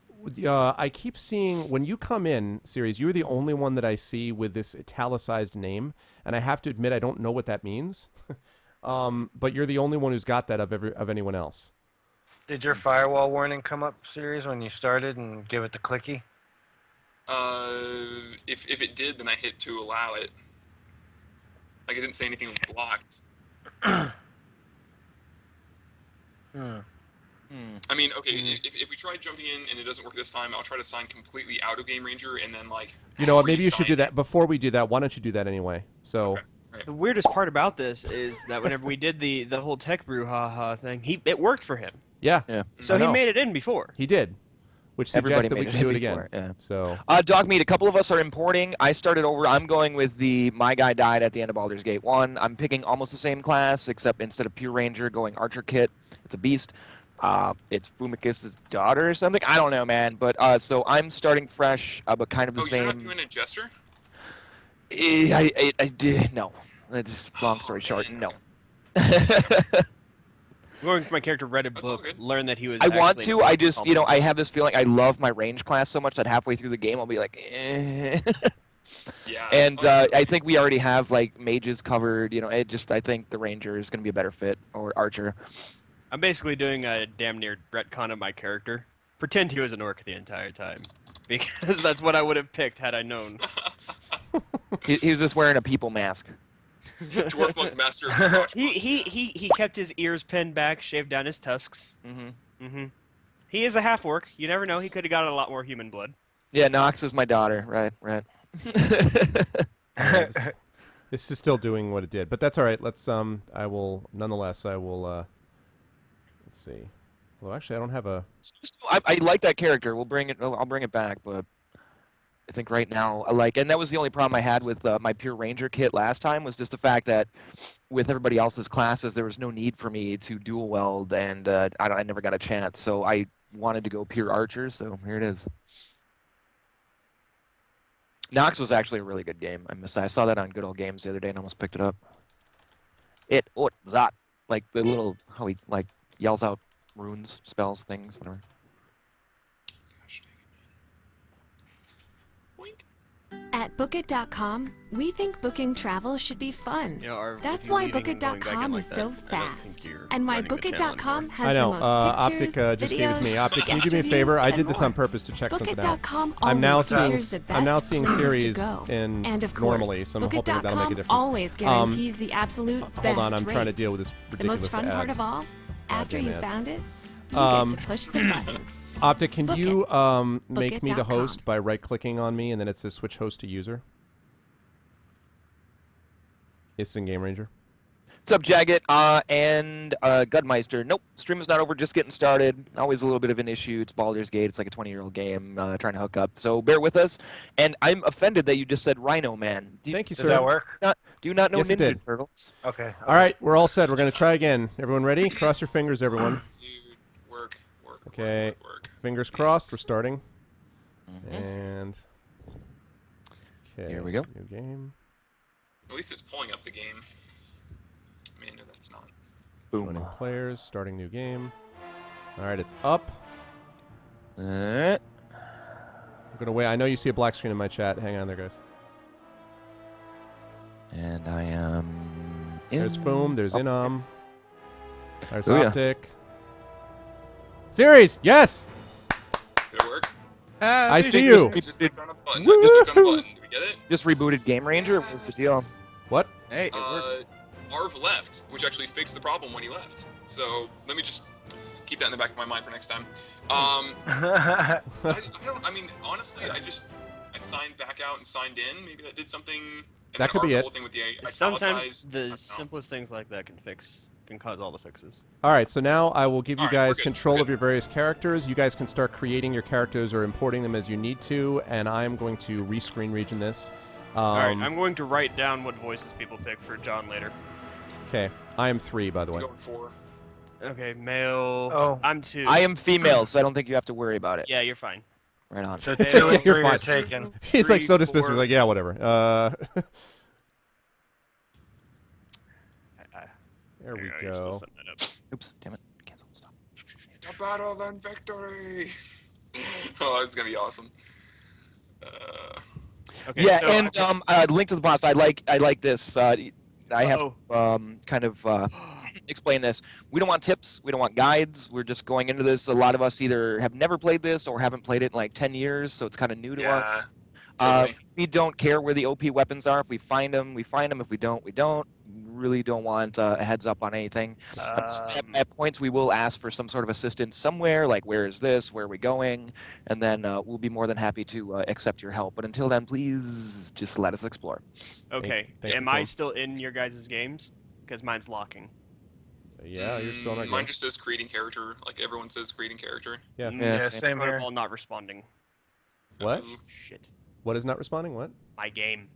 I keep seeing when you come in, series. You're the only one that I see with this italicized name, and I have to admit I don't know what that means. But you're the only one who's got that of anyone else. Did your firewall warning come up, series, when you started and give it the clicky? If it did, then I hit to allow it. Like it didn't say anything was blocked. I mean, okay, if we try jumping in and it doesn't work this time, I'll try to sign completely out of Game Ranger and then like. You know what? Maybe you should do re-sign that before we do that. Why don't you do that anyway? So. Okay. The weirdest part about this is that whenever we did the whole tech brouhaha thing, it worked for him. Yeah. Yeah. So I he know. made it in before. He did, which suggests Everybody that we made can it do it before, again. yeah. So. Dog Meat, a couple of us are importing. I started over. I'm going with the My Guy Died at the end of Baldur's Gate 1. I'm picking almost the same class, except instead of Pure Ranger, going Archer Kit. It's a beast. It's Fumicus's daughter or something. I don't know, man. But so I'm starting fresh, but kind of the Oh, same. you're not doing a jester? I did no. That's long story short, no. Going for my character read a That's all book, good. learned that he was. I want actually to. I just, competent. I have this feeling. I love my range class so much that halfway through the game, I'll be like, eh. Yeah. And I think we already have like mages covered. I think the ranger is going to be a better fit, or archer. I'm basically doing a damn near retcon of my character. Pretend he was an orc the entire time, because that's what I would have picked had I known. He was just wearing a people mask. Dwarf monk master of the crotch. He kept his ears pinned back, shaved down his tusks. Mm-hmm. He is a half orc. You never know. He could have got a lot more human blood. Yeah, Nox is my daughter. Right. This is still doing what it did, but that's all right. Let's nonetheless let's see. Well, actually, I don't have a. I like that character. I'll bring it back, but I think right now and that was the only problem I had with my Pure Ranger kit last time, was just the fact that with everybody else's classes there was no need for me to dual weld, and I never got a chance, so I wanted to go Pure Archer, so here it is. Nox was actually a really good game. I saw that on Good Old Games the other day and almost picked it up. Zot, like the little how he like yells out runes, spells, things, whatever. Gosh dang it, man. Boink. At Bookit.com, we think booking travel should be fun. You know, Arv, That's if you're why leaving and going back in Bookit.com like is that, so I don't fast. think you're And why running the channel Bookit.com anymore. has I know. the most Optic pictures, just gave us me. videos, Optic, can you guest do me a reviews, favor? I and did this more. on purpose to check something out. Bookit.com I'm now always seeing features the best places to series go. in And of course, normally, so I'm hoping that that'll make a Bookit.com difference. always guarantees the absolute best Hold on, I'm trying to rate. deal with this The most ridiculous fun ad. part of all, after Goddamn you ads. found it, you Um, get to push the button. Optic, can Book you it. make me the Bookit.com. host by right-clicking on me and then it says switch host to user? It's in Game Ranger. What's up, Jagged? And Gudmeister. Nope, stream is not over. Just getting started. Always a little bit of an issue. It's Baldur's Gate. It's like a 20-year-old game trying to hook up. So bear with us. And I'm offended that you just said Rhino Man. Thank you, Does sir. that work? Do you not know Yes, it Ninja did. Turtles? Okay. All right, we're all set. We're going to try again. Everyone ready? Cross your fingers, everyone. Dude, work. Okay. Work. Fingers crossed. We're Yes. starting. And... Okay. Here we go. New game. At least it's pulling up the game. Man, no, that's not. Joining Boom. players. Starting new game. All right, it's up. Uh, I'm going to wait. I know you see a black screen in my chat. Hang on there, guys. and I am in. There's Foom. There's Innom. There's Oh, yeah. Optic. Series! Yes! Did it work? I see you! I just clicked on a button. Woo! I just clicked on a button. Did we get it? Just rebooted Game Ranger. What's the deal? What? Hey, it worked. Arv left, which actually fixed the problem when he left. So let me just keep that in the back of my mind for next time. I don't. I mean, honestly, I signed back out and signed in. Maybe that did something. And That then could be the it. whole thing with the Sometimes italicized. I the don't know. simplest things like that can cause all the fixes. All right, so now I will give you All right, we're guys good, control we're of your various characters. You guys can start creating your characters or importing them as you need to, and I'm going to rescreen region this. All right, I'm going to write down what voices people pick for John later. Okay, I am 3, by the I'm way. going for. Okay, male. Oh. I'm 2. I am female, so I don't think you have to worry about it. Yeah, you're fine. Right on. So You're 2 and 3 fine. are taken. He's like 3, so dismissive. 4. He's like, yeah, whatever. There we You're still go. setting that up. Oops, damn it. Cancel. Stop. The battle then victory. Oh, it's gonna be awesome. Okay, Yeah, so and link to the boss. I like this. I have Uh-oh. kind of explain this. We don't want tips. We don't want guides. We're just going into this. A lot of us either have never played this or haven't played it in like 10 years, so it's kind of new to us. Totally. We don't care where the OP weapons are. If we find them, we find them. If we don't, we don't. Really don't want a heads up on anything. At points, we will ask for some sort of assistance somewhere, like where is this, where are we going, and then we'll be more than happy to accept your help. But until then, please just let us explore. Okay, Thank you, am I Phil. still in your guys' games? Because mine's locking. Yeah, you're still not Mine good. just says creating character, like everyone says creating character. Yeah. Mm, Yeah, Yeah, same. same here. Protocol not responding. What? Shit. What is not responding? What? My game.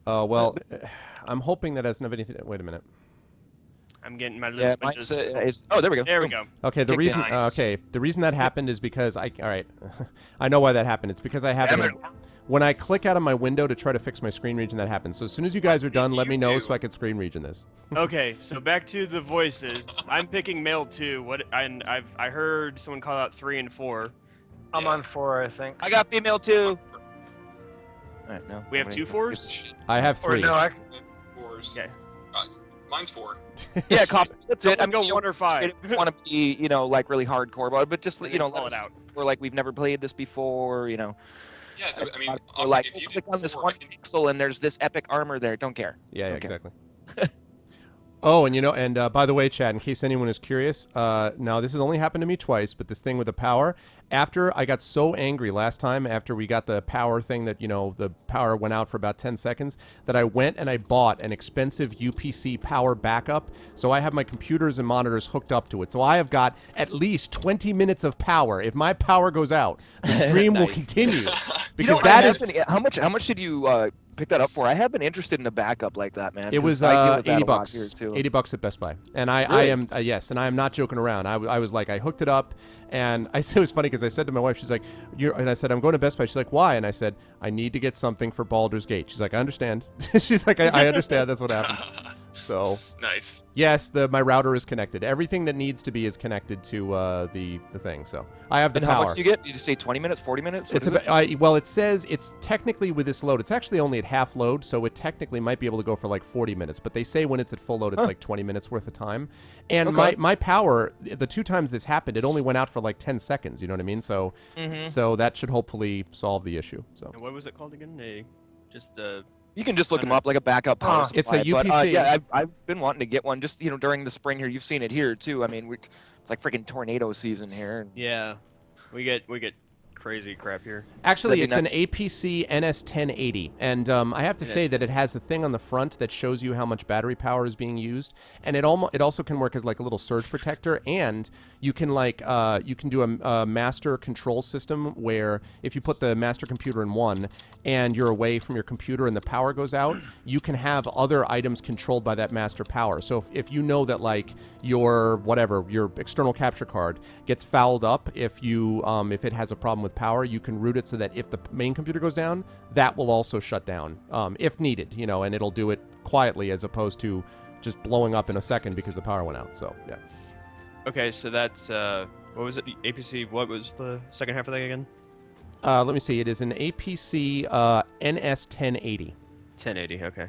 Oh, well, I'm hoping that doesn't have anything. Wait a minute. I'm getting my Yeah, list. mine's, oh, there we go. There we Boom. go. Okay, the Kick reason. Nice. Okay, the reason that happened is because all right, I know why that happened. It's because I have Damn it. When I click out of my window to try to fix my screen region, that happens. So as soon as you guys are done, let me know so I can screen region this. Okay, so back to the voices. I'm picking male 2. What? And I heard someone call out 3 and 4. I'm on 4, I think. I got female too. All right, no. We have nobody- 2 4s. Shit. I have Or 3. no, I, Fours. Okay. Mine's 4. Yeah, cops. That's it. Someone go you know, 1 or 5. I don't want to be, like really hardcore about it, but just, We're let call it us- out. We're like, we've never played this before, Yeah, dude, I mean, We're Optic, like, if you click did on this 4, one I can- pixel and there's this epic armor there. Don't care. Yeah, Okay. exactly. Oh, and by the way, Chad, in case anyone is curious, now this has only happened to me twice, but this thing with the power, after I got so angry last time, after we got the power thing that, the power went out for about 10 seconds, that I went and I bought an expensive UPC power backup, so I have my computers and monitors hooked up to it. So I have got at least 20 minutes of power. If my power goes out, the stream will Nice. continue. Because You know, that I is... have been- how much did you pick that up for? I have been interested in a backup like that, man. It 'cause was I deal with that 80 a lot bucks. here, too. 80 bucks at Best Buy. And I Really? am yes, and I am not joking around. I was like, I hooked it up, and I said it was funny because I said to my wife, she's like, and I said, I'm going to Best Buy. She's like, why? And I said, I need to get something for Baldur's Gate. She's like, I understand. She's like, I understand. That's what happened. So Nice. yes, my router is connected. Everything that needs to be is connected to the thing. So I have the And power. how much do you get? You just say 20 minutes, 40 minutes? What It's is it? well, it says it's technically with this load. It's actually only at half load, so it technically might be able to go for like 40 minutes. But they say when it's at full load, it's like 20 minutes worth of time. And Okay. my power, the 2 times this happened, it only went out for like 10 seconds. You know what I mean? So so that should hopefully solve the issue. So And what was it called again? Just You can just look them up like a backup power supply. It's a But, UPC. yeah, I've been wanting to get one just, during the spring here. You've seen it here, too. I mean, it's like freaking tornado season here. yeah, we get crazy crap here. actually, That'd it's be an APC NS1080, and I have to say that it has a thing on the front that shows you how much battery power is being used, and it also can work as like a little surge protector, and you can you can do a master control system where if you put the master computer in one and you're away from your computer and the power goes out, you can have other items controlled by that master power. So if you know that like your external capture card gets fouled up, if it has a problem with power, you can route it so that if the main computer goes down, that will also shut down if needed, and it'll do it quietly as opposed to just blowing up in a second because the power went out. So yeah. Okay, so that's what was it? APC. What was the second half of that again? Let me see. It is an APC NS1080. 1080. Okay.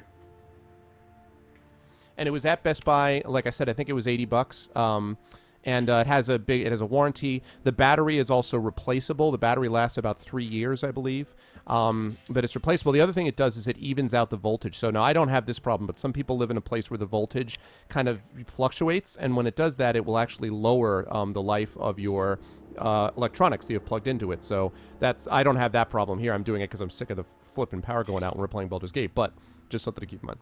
And it was at Best Buy. Like I said, I think it was $80. And it has a warranty. The battery is also replaceable. The battery lasts about 3 years, I believe. But it's replaceable. The other thing it does is it evens out the voltage. So now I don't have this problem, but some people live in a place where the voltage kind of fluctuates, and when it does that, it will actually lower the life of your electronics that you've plugged into it. So I don't have that problem here. I'm doing it because I'm sick of the flipping power going out when we're playing Baldur's Gate. But just something to keep in mind.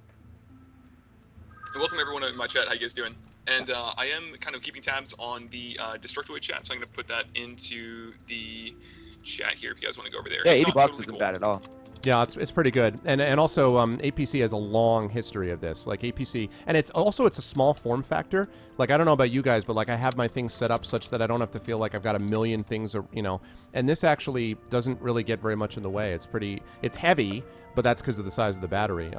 Welcome everyone in my chat. How you guys doing? And I am kind of keeping tabs on the Destructoid chat, so I'm going to put that into the chat here if you guys want to go over there. Yeah, It's $80 not totally isn't cool. bad at all. Yeah, it's pretty good, and also APC has a long history of this. Like APC, and it's a small form factor. Like I don't know about you guys, but like I have my things set up such that I don't have to feel like I've got a million things, And this actually doesn't really get very much in the way. It's heavy, but that's because of the size of the battery.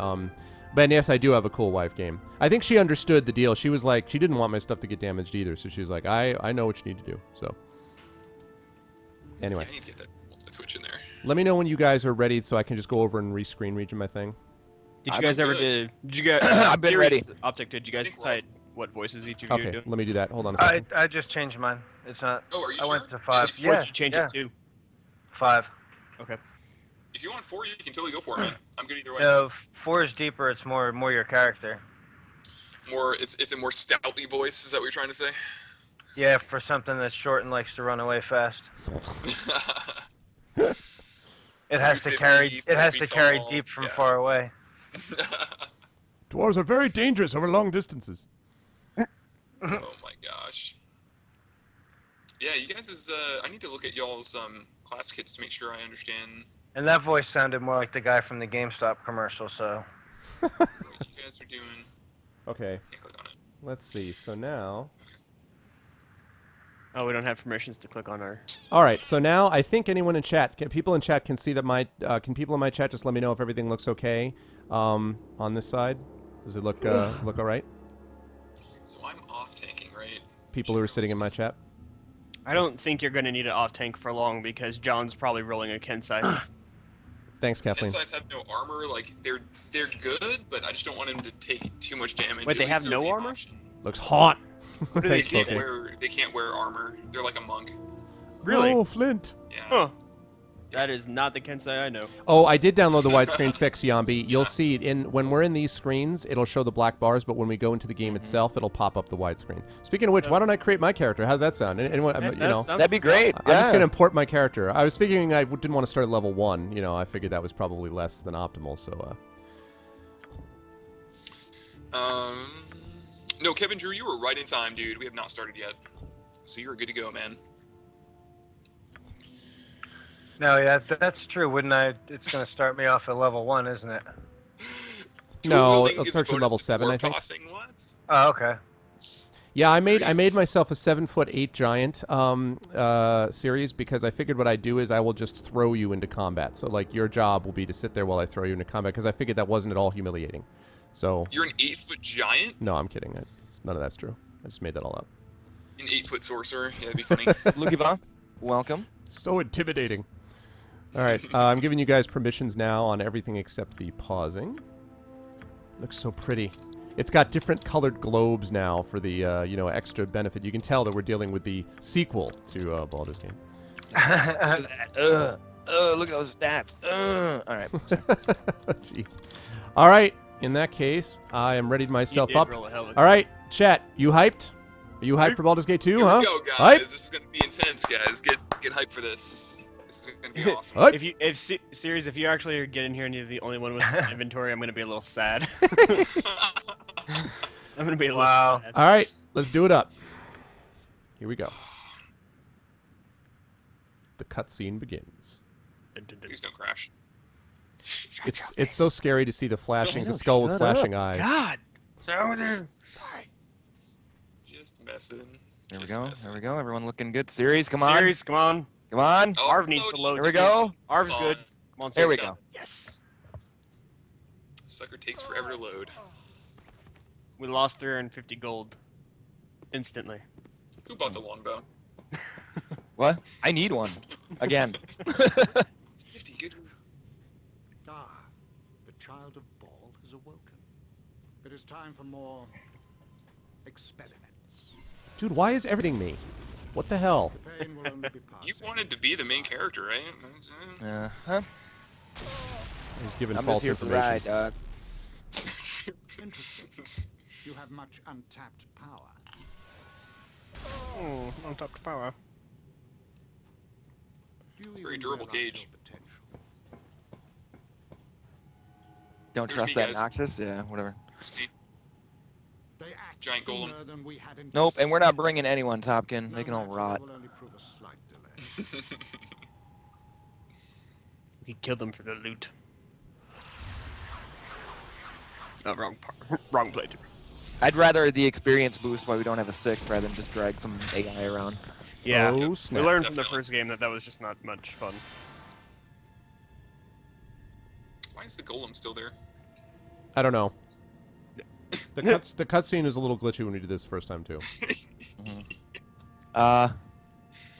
But yes, I do have a cool wife game. I think she understood the deal. She was like, she didn't want my stuff to get damaged either, so she was like, I know what you need to do. So anyway. I need to get that multi-twitch in there. Let me know when you guys are ready so I can just go over and rescreen region my thing. Did you I'm guys ever good. did you guys? I've been ready. Optic. Did you guys I think we're all- decide what voices each of you are Okay, doing? let me do that. Hold on a second. I just changed mine. It's not. Oh, are you I sure? went to 5. What Yeah, did you change yeah. it to? 5. Okay. If you want 4, you can totally go for it, man. I'm good either way. No, 4 is deeper. It's more your character. It's a more stoutly voice. Is that what you're trying to say? Yeah, for something that's short and likes to run away fast. It has to 250, carry. It has to 5 feet carry tall, deep from yeah. far away. Dwarves are very dangerous over long distances. Oh my gosh. Yeah, you guys is I need to look at y'all's class kits to make sure I understand And that voice sounded more like the guy from the GameStop commercial. So. what you guys are doing. Okay, Can't click on it. let's see. So now... Oh, we don't have permissions to click on our. All right, so now I think anyone in chat, people in chat can see that can people in my chat just let me know if everything looks okay on this side? Does it look all right? So I'm off tanking, right? People who are sitting in my chat? I don't think you're going to need an off tank for long because John's probably rolling a Kensai. Thanks, Kathleen. Kensai's have no armor, like they're good, but I just don't want him to take too much damage. Wait, they At least have there would no be an armor? option. Looks hot. do They Thanks, can't Loki. they can't wear armor. They're like a monk. Really? Oh, Flint. Yeah. Huh. That is not the Kensai I know. Oh, I did download the widescreen fix, Yambi. You'll see it when we're in these screens, it'll show the black bars, but when we go into the game itself, it'll pop up the widescreen. Speaking of which, why don't I create my character? How's that sound? Anyone, Sounds That'd be great. I'm just yeah. gonna import my character. I was figuring I didn't want to start at level 1. I figured that was probably less than optimal. So, No, Kevin Drew, you were right in time, dude. We have not started yet, so you're good to go, man. No, yeah, that's true. Wouldn't I? It's gonna start me off at level 1, isn't it? No, Building it'll gives start you at bonus level 7, dwarf I think. tossing, what? Oh, okay. yeah, I made myself a 7'8" giant series because I figured what I'd do is I will just throw you into combat. So like your job will be to sit there while I throw you into combat because I figured that wasn't at all humiliating. So You're an 8-foot giant? no, I'm kidding. None of that's true. I just made that all up. An 8-foot sorcerer? Yeah, that'd be funny. Lukiva, welcome. So intimidating. All right, I'm giving you guys permissions now on everything except the pausing. Looks so pretty. It's got different colored globes now for the extra benefit. You can tell that we're dealing with the sequel to Baldur's Gate. Look at that. Look at those stats. All right. Jeez. All right. In that case, I am readied myself You did up. roll a hell of a- All right, chat. You hyped? Are you hyped for Baldur's Gate 2, Here huh? we go, guys. Hype? This is gonna be intense, guys. Get hyped for this. This is gonna be awesome. Hype? If you actually get in here and you're the only one with inventory, I'm gonna be a little sad. I'm gonna be a little Wow. sad. All right, let's do it up. Here we go. The cutscene begins. Please don't crash. It's so scary to see the skull with flashing eyes. God. So Just messing. There we Just go. messing. There we go. Everyone looking good. Series, come on. Series, come on. Come on. Oh, Arv it's needs to loading. load. Here we go. Arv's Come good. on. Come on, There we Series. go. Yes. Sucker takes forever to load. We lost 350 gold. Instantly. Who bought the longbow? What? I need one. Again. 50. Good. Ah, the child of Baal has awoken. It is time for more experiments. Dude, why is everything me? What the hell? The pain will only be passing. You wanted to be the main character, right? Uh-huh. He's giving I'm false just here for the information. ride, dog. Interesting. You have much untapped power. Oh, on top of power. Do you It's a very even durable realize cage. your potential? Don't There's trust me, that guys. Noxus? Yeah, whatever. They act Giant golem. sooner than we had Nope, and we're not anticipated. bringing anyone, Topkin. They No can all matter, rot. it will only prove a slight delay. We could kill them for the loot. Oh, wrong part. Wrong playthrough. I'd rather the experience boost while we don't have a 6 rather than just drag some AI around. Yeah. Oh, We snap. learned from the Definitely. first game that was just not much fun. Why is the golem still there? I don't know. The cutscene is a little glitchy when we did this the first time, too.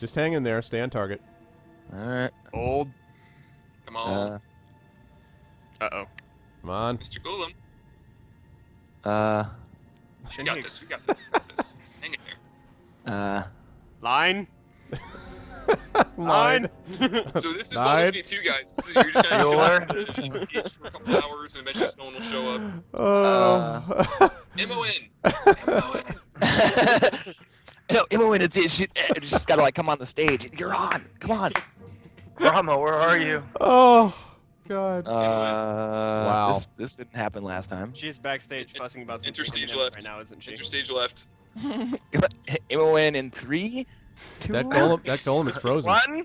Just hang in there. Stay on target. Alright. Old. Come on, Uh-oh. Come on. Mr. Golem. We got Shindig. this. We got this. We got this. Hang in there. Line. Line. So this is Died. Baldur's Gate 2, guys. This is, you're just kind of chilling on the beach for a couple hours, and eventually someone will show up. Oh. M.O.N. No, Imoen, she's gotta like come on the stage. You're on. Come on. Rama, where are you? Oh. God. Wow. This didn't happen last time. She's backstage fussing about some Interstage things left. right now, isn't she? Interstage left. Imoen in 3, 2, That golem is frozen. 1. I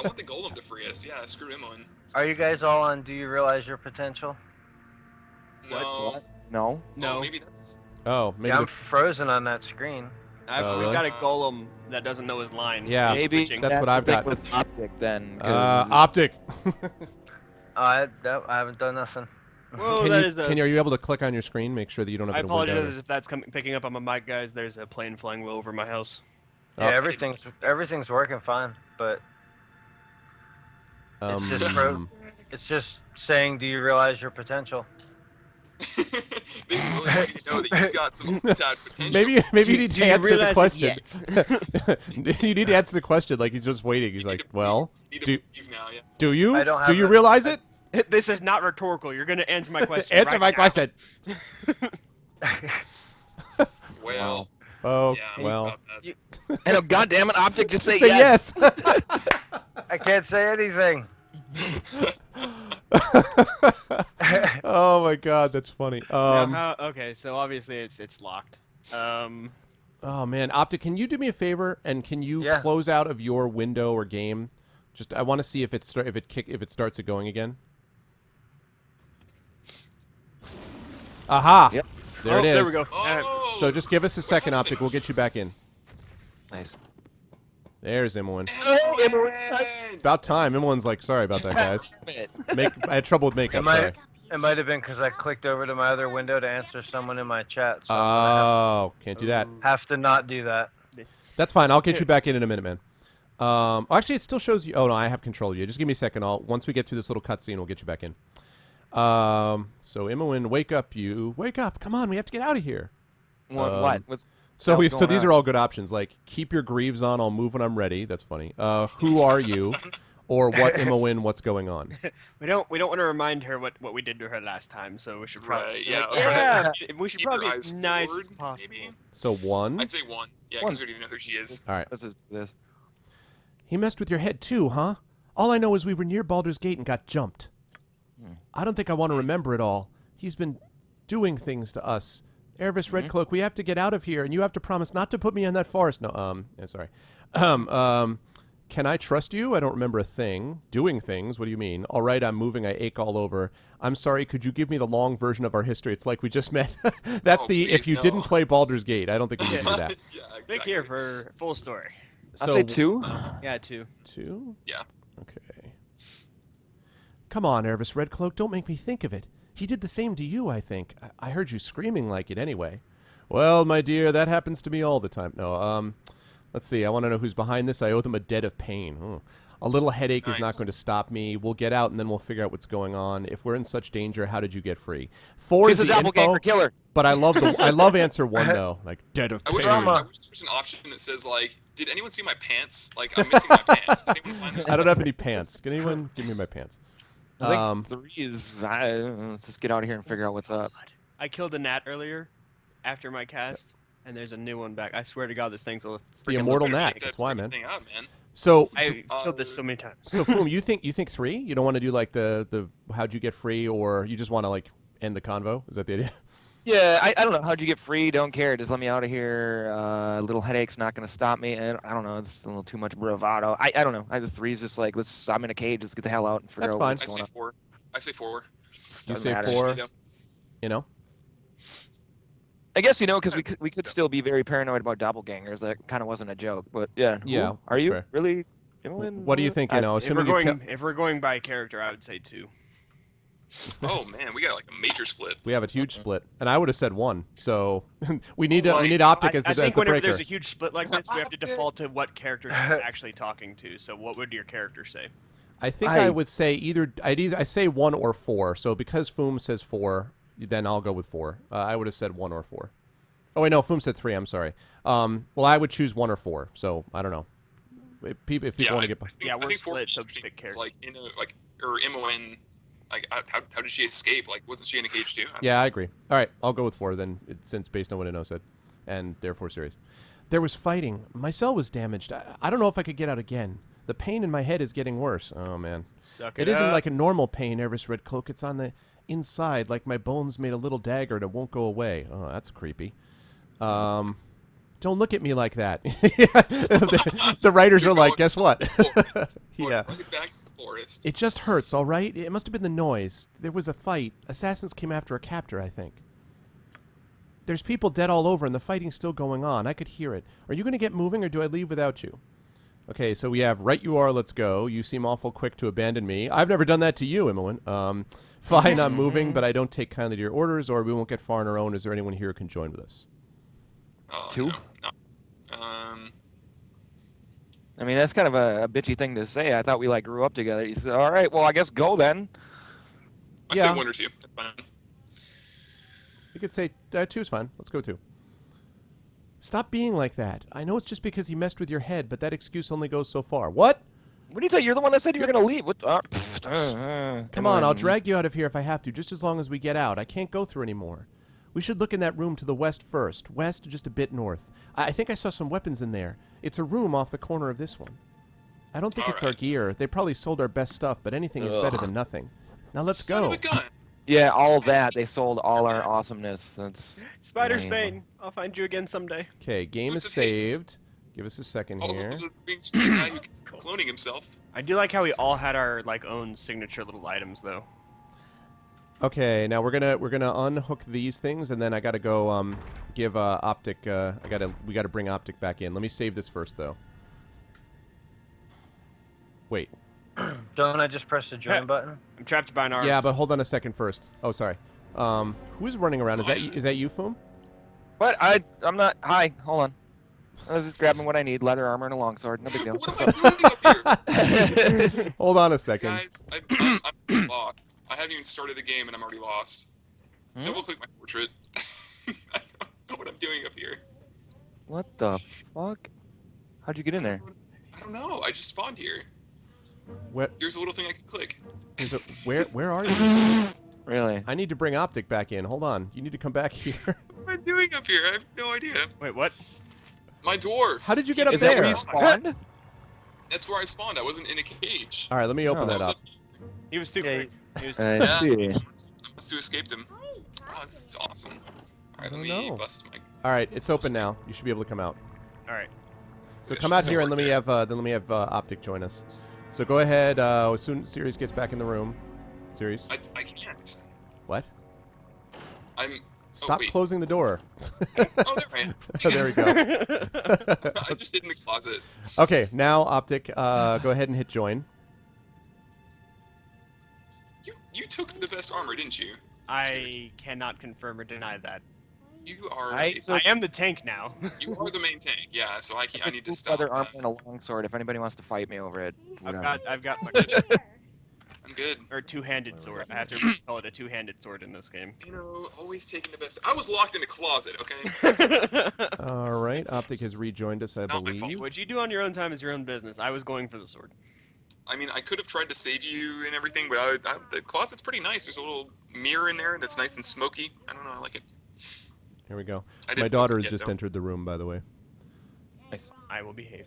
want the golem to free us. Yeah, screw M.O.N. Are you guys all on Do You Realize Your Potential? No. What? No. No. Oh, maybe that's. Oh, maybe. Yeah, I'm frozen on that screen. We've really? got a golem that doesn't know his line. Yeah. Maybe Switching. That's what the I've thing got. with Optic then. 'cause- Optic. I haven't done nothing. Whoa, Can that you, is a. are you able to click on your screen? Make sure that you don't have I it a window. apologize if that's picking up on my mic, guys. There's a plane flying over my house. Oh. Yeah, everything's working fine, but it's just it's just saying, do you realize your potential? They really want you to know that you've got some untapped potential. Maybe you need to answer the realize it question. You need to answer the question like he's just waiting. He's You need like, to well, believe. You need do, to believe now, yeah. do you? I don't Do have you the- realize it? This is not rhetorical. You're gonna answer my question. Answer right my now. question. Well, Oh, yeah. I'm well. about that. And oh, goddammit, Optic, just say, Say yes. yes. I can't say anything. Oh my god, that's funny. Okay, so obviously it's locked. Oh man, Optic, can you do me a favor and can you Yeah. close out of your window or game? Just I want to see if it starts it going again. Aha! Yep. There it is. There we go. Oh, So just give us a second, Optic. We'll get you back in. Nice. There's Imoen. M.O.N. About time. Imoen's like, sorry about that, guys. I had trouble with makeup. Am I- Sorry. It might have been because I clicked over to my other window to answer someone in my chat. So Oh, can't do that. have to not do that. That's fine. I'll get you back in a minute, man. Actually, it still shows you. Oh no, I have control of you. Just give me a second. Once we get through this little cutscene, we'll get you back in. So Imowen, wake up! You wake up! Come on, we have to get out of here. What? What's So what's going these on? are all good options. Like keep your greaves on. I'll move when I'm ready. That's funny. Who are you? Or what Imowen? What's going on? We don't want to remind her what we did to her last time, so we should probably Right, yeah, we should keep your probably be eyes as nice forward, as possible. maybe? So 1. I'd say 1. Yeah, because we don't even know who she is. All right. Let's just do this. He messed with your head too, huh? All I know is we were near Baldur's Gate and got jumped. I don't think I want to remember it all. He's been doing things to us. Ervis Redcloak, we have to get out of here, and you have to promise not to put me in that forest. No, yeah, sorry. Can I trust you? I don't remember a thing. Doing things? What do you mean? All right, I'm moving. I ache all over. I'm sorry. Could you give me the long version of our history? It's like we just met. That's Oh, the please, if you no. didn't play Baldur's Gate. I don't think we can do that. Yeah, exactly. Click here for full story. I'll So say 2. Yeah, 2. 2? Yeah. Okay. Come on, Ervis Redcloak. Don't make me think of it. He did the same to you, I think. I heard you screaming like it anyway. Well, my dear, that happens to me all the time. No, let's see. I want to know who's behind this. I owe them a debt of pain. Oh. A little headache is not Nice. going to stop me. We'll get out, and then we'll figure out what's going on. If we're in such danger, how did you get free? 4 He's is a the info, doppelganger killer. but I love answer 1, though. Like, debt of I wish, pain. I wish there was an option that says, like, did anyone see my pants? Like, I'm missing my pants. Did anyone find this? I don't have any pants. Can anyone give me my pants? I think 3 is. Let's just get out of here and figure out what's up. I killed a gnat earlier after my cast, and there's a new one back. I swear to God, this thing's a It's the immortal Better gnat. check That's that why, freaking man. thing out, man. So, I killed this so many times. so Foom, you think 3? You don't want to do like the how'd you get free, or you just want to like end the convo? Is that the idea? Yeah, I don't know. How'd you get free? Don't care. Just let me out of here. Little headache's not going to stop me. I don't know. It's a little too much bravado. I don't know. The 3's just like, I'm in a cage. Let's get the hell out and figure That's out fine. what's I going say on. 4. I say 4. You Doesn't say matter. 4. Yeah. You know. I guess, because we could still be very paranoid about doppelgangers. That kind of wasn't a joke. But yeah. Yeah, Who? Are that's you fair. really? What do you think? You know, assuming If we're going by character, I would say 2. Oh, man, we got, like, a major split. we have a huge split, and I would have said 1. So we need Optic as I the think whenever breaker. there's a huge split like this, we have to default to what character she's actually talking to. So what would your character say? I think I would say I say 1 or 4. So because Foom says 4, then I'll go with 4. I would have said 1 or 4. Oh wait, no, Foom said 3. I'm sorry. Well, I would choose 1 or 4. So I don't know. If people want to get. Yeah, we're I think 4 split, so interesting. pick It's characters. like, or MON, like, how did she escape? Like, wasn't she in a cage too? Yeah, I agree. All right, I'll go with 4 then, since based on what Inno said, and therefore serious. There was fighting. My cell was damaged. I don't know if I could get out again. The pain in my head is getting worse. Oh man, Suck it isn't up. like a normal pain, Ervis Redcloak. It's on the inside, like my bones made a little dagger and it won't go away. Oh, that's creepy. Don't look at me like that. the writers are like, guess what? Yeah. Right back to the forest. It just hurts, all right? It must have been the noise. There was a fight. Assassins came after a captor, I think. There's people dead all over, and the fighting's still going on. I could hear it. Are you going to get moving, or do I leave without you? Okay, so we have right you are, let's go. You seem awful quick to abandon me. I've never done that to you, Imowen. Fine, I'm moving, but I don't take kindly to your orders, or we won't get far on our own. Is there anyone here who can join with us? Oh, 2? No. I mean, that's kind of a bitchy thing to say. I thought we like grew up together. You said, all right, well, I guess go then. I Yeah. say 1 or 2. That's fine. You could say 2 is fine. Let's go 2. Stop being like that. I know it's just because he messed with your head, but that excuse only goes so far. What? What do you tell? You're the one that said you were gonna leave. What? Come on, I'll drag you out of here if I have to, just as long as we get out. I can't go through anymore. We should look in that room to the west first. West, just a bit north. I think I saw some weapons in there. It's a room off the corner of this one. I don't think it's our Alright. gear. They probably sold our best stuff, but anything is better than nothing. Now let's Son go. of a gun. Yeah, all that. They sold all our awesomeness. That's Spider's amazing. Bane. I'll find you again someday. Okay, game is What's it taste? saved. Give us a second All here. the being screamed at you, cloning himself. I do like how we all had our own signature little items though. Okay, now we're gonna unhook these things, and then I gotta go give Optic. We gotta bring Optic back in. Let me save this first, though. Wait, Don't I just press the join button? I'm trapped by an arm. Yeah, but hold on a second first. Oh, sorry. Who's running around? Is that you, Foom? What? I'm not. Hi, hold on. I was just grabbing what I need: leather armor and a longsword. No big deal. What am I doing up here? Hold on a second. Guys, I'm lost. I haven't even started the game and I'm already lost. Double click my portrait. I don't know what I'm doing up here. What the fuck? How'd you get in there? I don't know. I just spawned here. Where? There's a little thing I can click. Where are you? Really? I need to bring Optic back in. Hold on. You need to come back here. What am I doing up here? I have no idea. Wait, what? My dwarf. How did you get up Is that there? where you spawned? That's where I spawned. I wasn't in a cage. All right, let me open Oh. that up. He was too quick. He was I Yeah. see. I must have escaped him. Oh, this is awesome. Alright, let me know. bust my... All right, it's open now. You should be able to come out. All right. So Yeah, come she's out here and over let me there. have Optic join us. So go ahead. As soon as Sirius gets back in the room. Sirius. I can't. What? I'm... Stop wait. closing the door. Oh, there I am. Oh, there we go. I just hid in the closet. Okay, now Optic, go ahead and hit join. You took the best armor, didn't you? I cannot confirm or deny that. You are... I- I am the tank now. You are the main tank, yeah, so I need to Blue stop leather armor that. and a longsword. If anybody wants to fight me over it, whatever. I've got my I'm good. or two-handed sword. I have to call it a two-handed sword in this game. You know, always taking the best. I was locked in a closet, okay? All right, Optic has rejoined us, I Not my fault. believe. What you do on your own time is your own business. I was going for the sword. I mean, I could have tried to save you and everything, but the closet's pretty nice. There's a little mirror in there that's nice and smoky. I don't know, I like it. Here we go. I My didn't daughter look has yet, just though. entered the room, by the way. Nice. I will behave.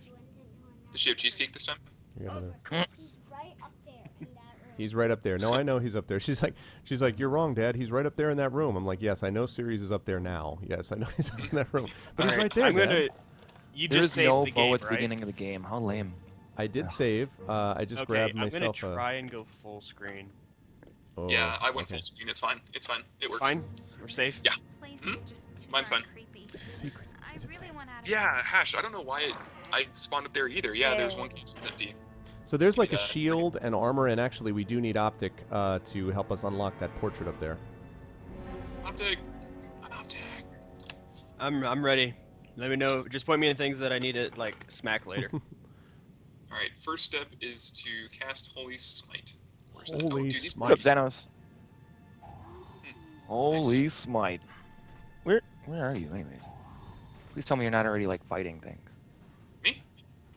Does she have cheesecake this time? You got another- He's right up there in that room. He's right up there. No, I know he's up there. She's like, you're wrong, Dad. He's right up there in that room. I'm like, yes, I know Sirius is up there now. Yes, I know he's up in that room. But he's Alright, right there, I'm Dad. gonna. You There's just saved no the bow game, at the right? beginning of the game. How lame. I did save. I just Okay, grabbed I'm gonna myself a... try and go full screen. Oh, Yeah, I went okay. full screen. It's fine. It's fine. It works. Fine. We're safe. Yeah. Place Hmm? is just too Mine's darn fine. creepy. Is it secret? I Is it really safe? want out of Yeah, here. Hash. I don't know why I spawned up there either. Yeah, there's one cage that's empty. So there's like a Yeah. shield and armor, and actually we do need Optic to help us unlock that portrait up there. Optic. Optic. I'm ready. Let me know. Just point me in things that I need to like smack later. Alright, first step is to cast Holy Smite. Where's that? Holy dude, these Smite. What's up, portraits- Xanos? Holy smite. Where are you, anyways? Please tell me you're not already like fighting things. Me?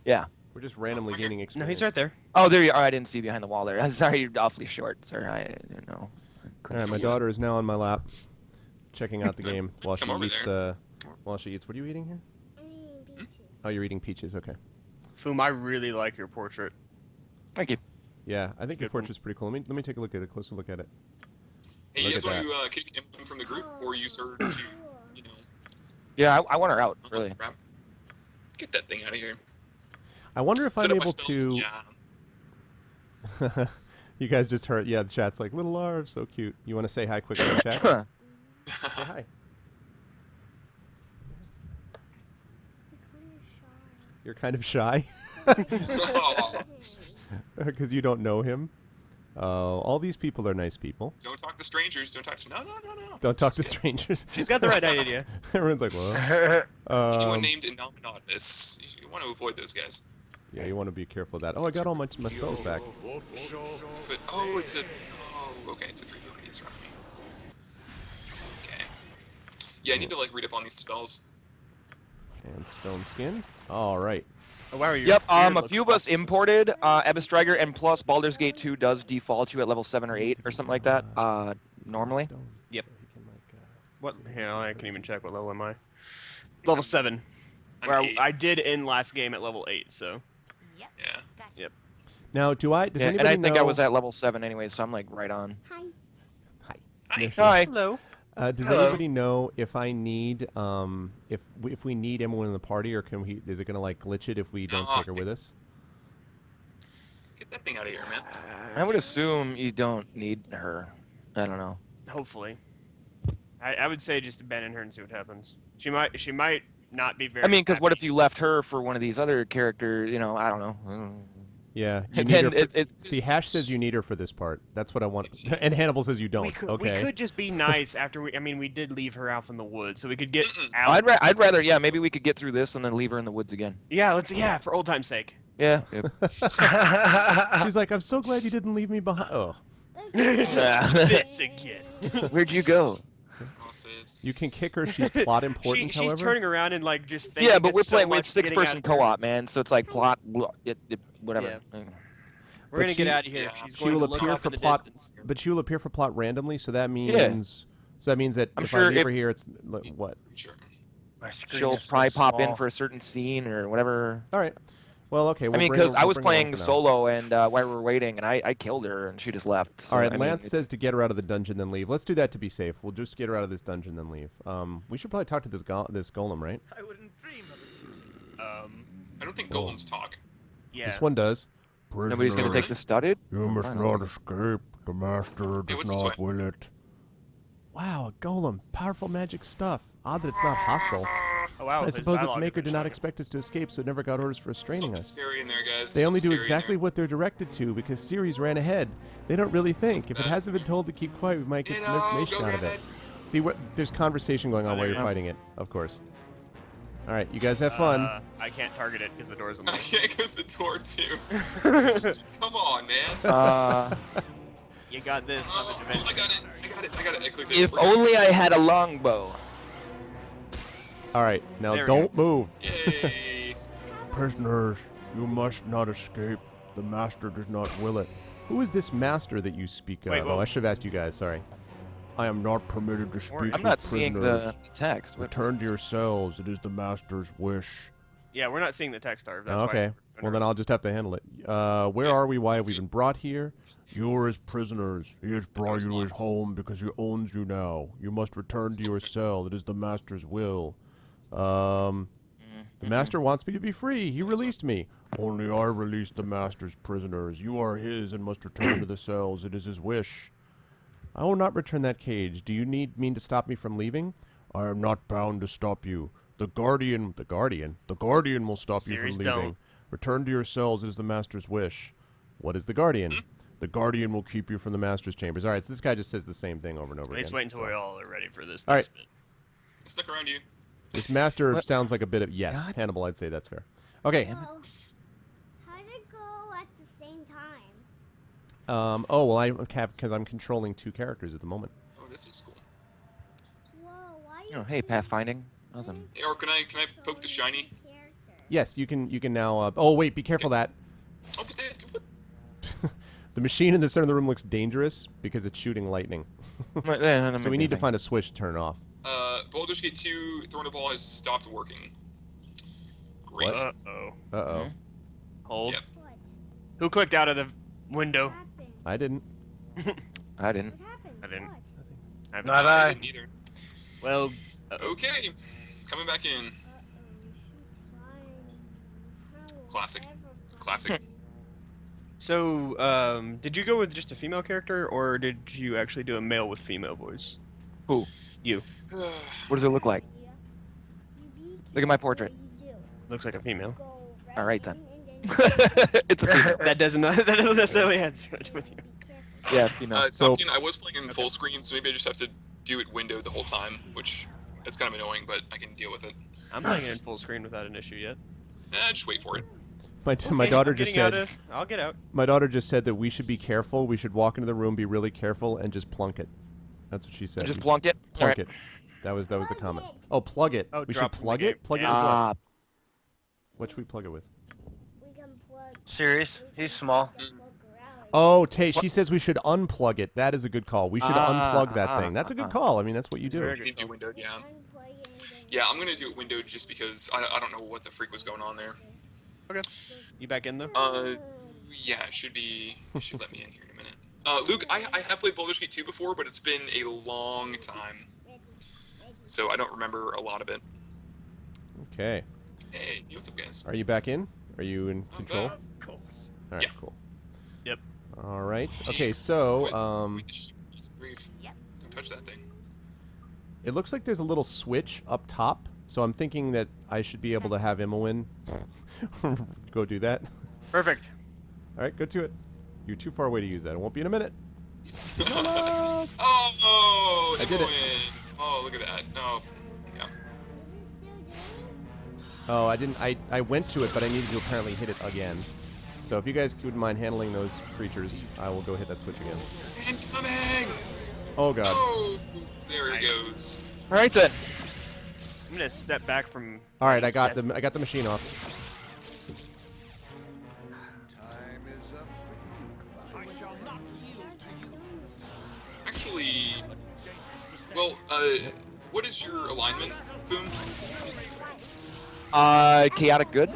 Yeah. We're just randomly right here. gaining No, experience. he's right there. Oh, there you are. I didn't see you behind the wall there. Sorry, you're awfully short, sir. I didn't know. All right, my daughter is now on my lap, checking out the game while she Come over eats. there. While she eats. What are you eating here? I'm eating peaches. Oh, you're eating peaches. Okay. Foom, I really like your portrait. Thank you. Yeah, I think your Good one. portrait's pretty cool. Let me take a look at it. Closer look at it. Hey, Look you guys at want to kick anyone from the group, or use her to, you know, Yeah, I want her out, really. wrap? Get that thing out of here. I wonder if Set I'm up my able spells. to. Yeah. You guys just heard. Yeah, the chat's like little R, so cute. You want to say hi quickly in the chat? Say hi. You're kind of shy Oh, because you don't know him. All these people are nice people. don't talk to strangers. Don't talk to. No. Don't talk to Just strangers. She's got the right idea. Everyone's like, well. kidding. Anyone Um, named Innominatus, you want to avoid those guys. yeah, you want to be careful of that. Oh, I got all my spells back. But it's a. Oh, okay, it's a 350. It's around me. Okay. Yeah, I need to like read up on these spells. And stone skin. All right. Oh, wow, your Yep. beard A looks few of us awesome. imported Abyss Striker, and plus Baldur's Gate 2 does default you at level 7 or 8 or something like that. Normally. Stone, Yep. so he can, like, What? Yeah, I can even check what level am I. Level 7. I'm Where 8. I did end last game at level 8, so. Yep. Yeah. Gotcha. Yep. Now, does Yeah, anybody and I think know? I was at level 7 anyway, so I'm like right on. Hi. Hi. Hi. Hello. Does Hello. anybody know if I need if we need anyone in the party, or can we? Is it gonna like glitch it if we don't take her with us? Get that thing out of here, man. I would assume you don't need her. I don't know. Hopefully. I would say just abandon her and see what happens. She might not be very. I mean, because what if happy. you left her for one of these other characters? You know, I don't know. Yeah. You And need her then for, see, Hash says you need her for this part. That's what I want. And Hannibal says you don't. We could just be nice after we. I mean, we did leave her out in the woods, so we could get out. I'd rather, yeah, maybe we could get through this and then leave her in the woods again. Yeah, for old time's sake. Yeah. She's like, I'm so glad you didn't leave me behind. Oh. This again. Where'd you go? You can kick her. She's plot important, she's however. turning around and like just thinking. Yeah, but we're so playing with much getting six-person out of her. co-op, man. So it's like plot, whatever. Yeah. We're gonna she- get out of here. yeah. She's She going will to look appear off for in the plot, distance. but she will appear for plot randomly. So that means, that I'm if sure I leave if- her here, it's what? Sure. My screen She'll is so probably pop in small. for a certain scene or whatever. All right. Well, okay. I We'll mean, bring her- because I we'll was bring her along playing for now. solo, and while we were waiting, and I killed her, and she just left. So, All right, I mean, Lance says to get her out of the dungeon, then leave. Let's do that to be safe. We'll just get her out of this dungeon, then leave. We should probably talk to this golem, right? I wouldn't dream of it. I don't think golems talk. Yeah. This one does. nobody's gonna take the studded. You must Fine. not escape. The master Hey, what's this way? will it. Wow, a golem. Powerful magic stuff. Odd that it's not hostile. Oh, wow, I there's suppose its dialogue maker in did there. not expect us to escape, so it never got orders for restraining Something us. scary in there, guys. They only do Something scary in exactly there. what they're directed to because Ceres ran ahead. They don't really think. If it hasn't been told to keep quiet, we might get some information go out of it. ahead. See, there's conversation going on while there you're you go. fighting it, of course. All right, you guys have fun. I can't target it because the door's I unlocked. can't close the door too. Come on, man. You got this. Oh, I'm a I got it. I clicked it. If We're good. only I had a longbow. All right, now There we don't move. Yay. Prisoners, you must not escape. The master does not will it. Who is this master that you speak of? Wait, Oh, whoa. I should have asked you guys, sorry. I am not permitted to speak I'm not seeing the text. What- Return to your cells. It is the master's wish. Yeah, we're not seeing the text art. That's Oh, okay. Why Well, then I'll just have to handle it. Where are we? Why have we been brought here? You are his prisoners. He has brought you to his home because he owns you now. You must return to your cell. It is the master's will. The master wants me to be free. He released me. Only I released the master's prisoners. You are his and must return to the cells. It is his wish. I will not return that cage. Do you mean to stop me from leaving? I am not bound to stop you. The guardian will stop you from Series leaving. don't. Return to your cells. It is the master's wish. What is the guardian? The guardian will keep you from the master's chambers. All right, so this guy just says the same thing over and over Let's again. wait until so. we all are ready for this All next right. bit. I stuck around you. This master What? sounds like a bit of yes. God. Hannibal, I'd say that's fair. Okay. How did it go at the same time? Oh well, because I'm controlling two characters at the moment. Oh, this looks cool. Whoa, why You know, hey, pathfinding. Awesome. Hey, or can I poke the shiny? Yes, you can now. Oh wait, be careful that. Oh, but what? The machine in the center of the room looks dangerous because it's shooting lightning. So we need to find a switch to turn it off. Baldur's Gate 2 throwing a ball has stopped working. Great. What? Uh-oh. Uh-oh. Hold. Yep. What? Who clicked out of the window? What happened? I didn't. I didn't. What happened? I didn't. What? I haven't- Not I. didn't either. Well, Okay. Coming back in. Uh-oh, she's fine. How Classic. ever Classic. so, did you go with just a female character, or did you actually do a male with female voice? Who? You. What does it look like? idea? You be Look at my careful portrait. what you do. Looks like a female. Go All right, then. in and then It's a female. That doesn't necessarily answer it with you. be careful. Yeah, female. So- Topkin, I was playing in full screen, so maybe I just have to do it windowed the whole time, which it's kind of annoying, but I can deal with it. I'm playing it in full screen without an issue yet. Just wait for it. My Okay, daughter I'm just getting said. I'll get out. My daughter just said that we should be careful. We should walk into the room, be really careful, and just plunk it. That's what she said. Just You plunk it. plunk Alright. it. That was the Plug comment. it. Oh, plug it. Oh, we should drop from the plug game. it. Plug it Yeah. with what? Ah, What should we plug it with? We can plug. Serious? He's small. we can plug her out. Oh, Tay, she says we should unplug it. That is a good call. We should unplug that ah, thing. That's a good ah. call. I mean, that's what you It's do. very You good. can do windowed, yeah. Unplug it and then Yeah, I'm gonna do it windowed just because I don't know what the freak was going on there. Okay. You back in though? Yeah, it should be. You should let me in here in a minute. Luke, I have played Baldur's Gate 2 before, but it's been a long time, ready. so I don't remember a lot of it. Okay. Hey, what's up, guys? Are you back in? Are you in I'm control? back. All right, Yeah. cool. Yep. All right. Jeez. Okay, so Wait, grief. Don't touch that thing. it looks like there's a little switch up top. So I'm thinking that I should be able to have Imowen go do that. Perfect. All right, go to it. You're too far away to use that. It won't be in a minute. Oh, I did it. win. Oh, look at that. No. Yeah. Oh, I didn't. I went to it, but I needed to apparently hit it again. So if you guys wouldn't mind handling those creatures, I will go hit that switch again. Incoming! Oh god. Oh, there it goes. All right then. I'm gonna step back from. All right, I got the machine off. Actually, well, what is your alignment, Foom? Chaotic good.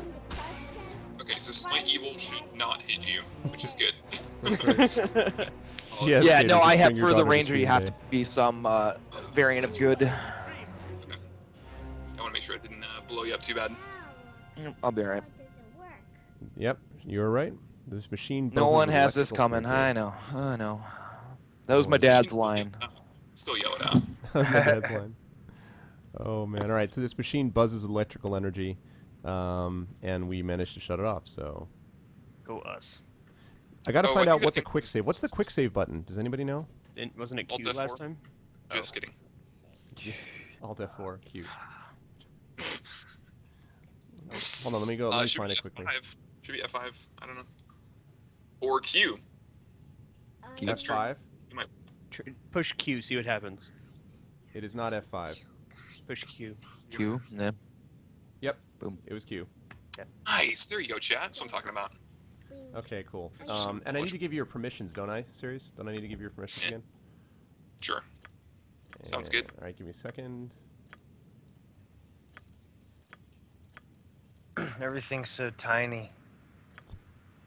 Okay, so Smite Evil should not hit you, which is good. Yes, Yeah, Katie, no, just I have bring your for the daughter to ranger. You stream have today. to be some variant of good. Okay. I want to make sure I didn't blow you up too bad. I'll be alright. Yep, you're right. This machine. No buzzes one with has this electrical coming. frequency. I know. I know. That was my dad's line. Still yell it out. My dad's line. Oh man! All right, so this machine buzzes with electrical energy, and we managed to shut it off. So Go us. I got to Oh, find I out think what I the quick save. What's the quick save button? Does anybody know? Wasn't it Alt Q F4? last time? Just kidding. Alt F4. Cute. Hold on, let me go. Let me Should find be it quickly. F5. Should be F5. I don't know. Or Q. That's true. F5. You might. Push Q, see what happens. It is not F5. Push Q. Q. Yeah. Yep. Boom. It was Q. Nice. There you go, chat. That's what I'm talking about. Okay, cool. That's just And I need much- to give you your permissions, don't I? Serious? Don't I need to give you your permissions again? Sure. Sounds good. All right, give me a second. Everything's so tiny.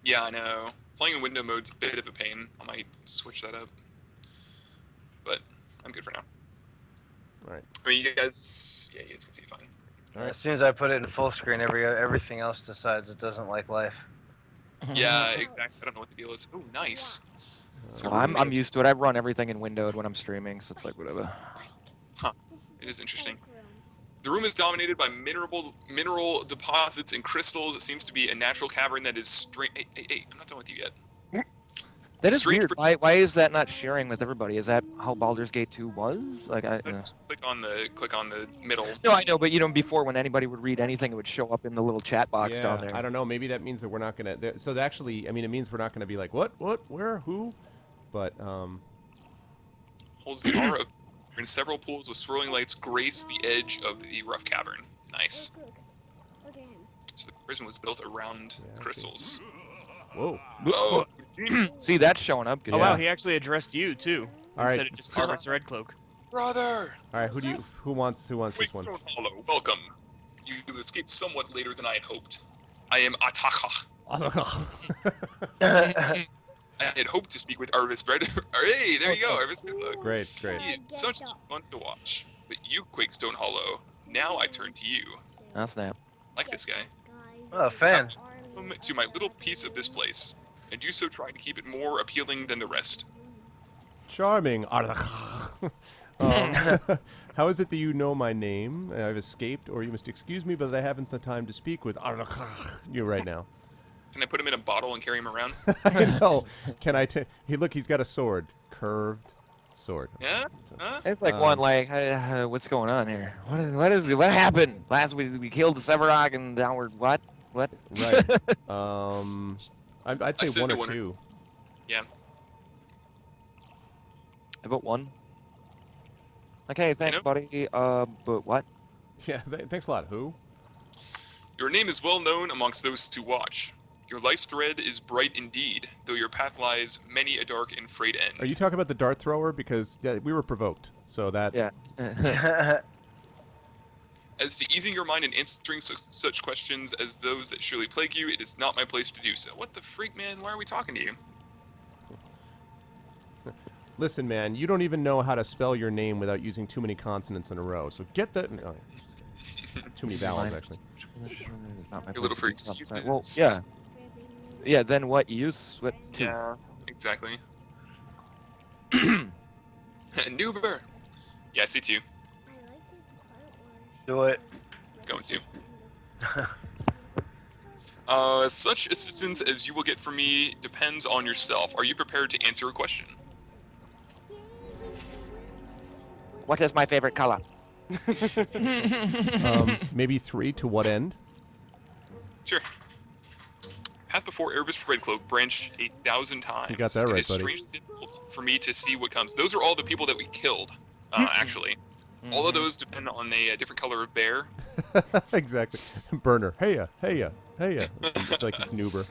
Yeah, I know. Playing in window mode's a bit of a pain. I might switch that up. But I'm good for now. All right. I mean, you guys can see fine. All right. As soon as I put it in full screen, everything else decides it doesn't like life. Yeah, exactly. I don't know what the deal is. Oh, nice. Well, I'm used to it. I run everything in windowed when I'm streaming, so it's like whatever. It is interesting. The room is dominated by mineral deposits and crystals. It seems to be a natural cavern that is strange. Hey, I'm not done with you yet. That is Strange weird. Why is that not sharing with everybody? Is that how Baldur's Gate 2 was? Like Just click on the middle. No, I know, but you know, before when anybody would read anything, it would show up in the little chat box Yeah, down there. I don't know. Maybe that means that we're not gonna. So actually, I mean, it means we're not gonna be like what, where, who, but Holds the aura of and several pools with swirling lights grace the edge of the rough cavern. Nice. Look at him. So the prison was built around Yeah, I see. crystals. Whoa. Oh, See, that's showing up. Good. Oh wow, Yeah. he actually addressed you too. All right. Instead of just Harvest Red Cloak. brother! All right. Who wants this one? Quickstone Hollow, welcome. You escaped somewhat later than I had hoped. I am Ataka. I had hoped to speak with Arvis Red. Hey, there you go, Arvis Red. Great, great. He is such fun to watch. But you, Quakestone Hollow, now I turn to you. Oh, snap. Like this guy. Oh, fan. Come to my little piece of this place, and do so trying to keep it more appealing than the rest. Charming. How is it that you know my name? I've escaped, or you must excuse me, but I haven't the time to speak with you right now. Can I put him in a bottle and carry him around? I know. Can I? Look, he's got a sword, curved sword. Yeah? Huh? It's like one like, what's going on here? What happened? Last week we killed the Sevarog, and now we're what? What? Right. I'd I say said one the or one- two. Yeah. I vote one. Okay, thanks, know? buddy. But what? Yeah. Thanks a lot. Who? Your name is well known amongst those who watch. Your life's thread is bright indeed, though your path lies many a dark and frayed end. Are you talking about the dart thrower? Because we were provoked. So that. Yeah. As to easing your mind in answering such questions as those that surely plague you, it is not my place to do so. What the freak, man? Why are we talking to you? Listen, man. You don't even know how to spell your name without using too many consonants in a row. So get that. No, too many vowels, actually. Not my You little place to freaks. be- Well, yeah. Yeah, then what use? What? Yeah, exactly. Noober. Yeah, I see too. Do it. Going to. Such assistance as you will get from me depends on yourself. Are you prepared to answer a question? What is my favorite color? Maybe 3 to what end? Sure. Path before Erebus Red Cloak branched 1,000 times. You got that right, It is buddy. strangely difficult for me to see what comes. Those are all the people that we killed, actually. All of those depend on a different color of bear. Exactly. Burner. Heya, heya, heya. It's like it's Nuber.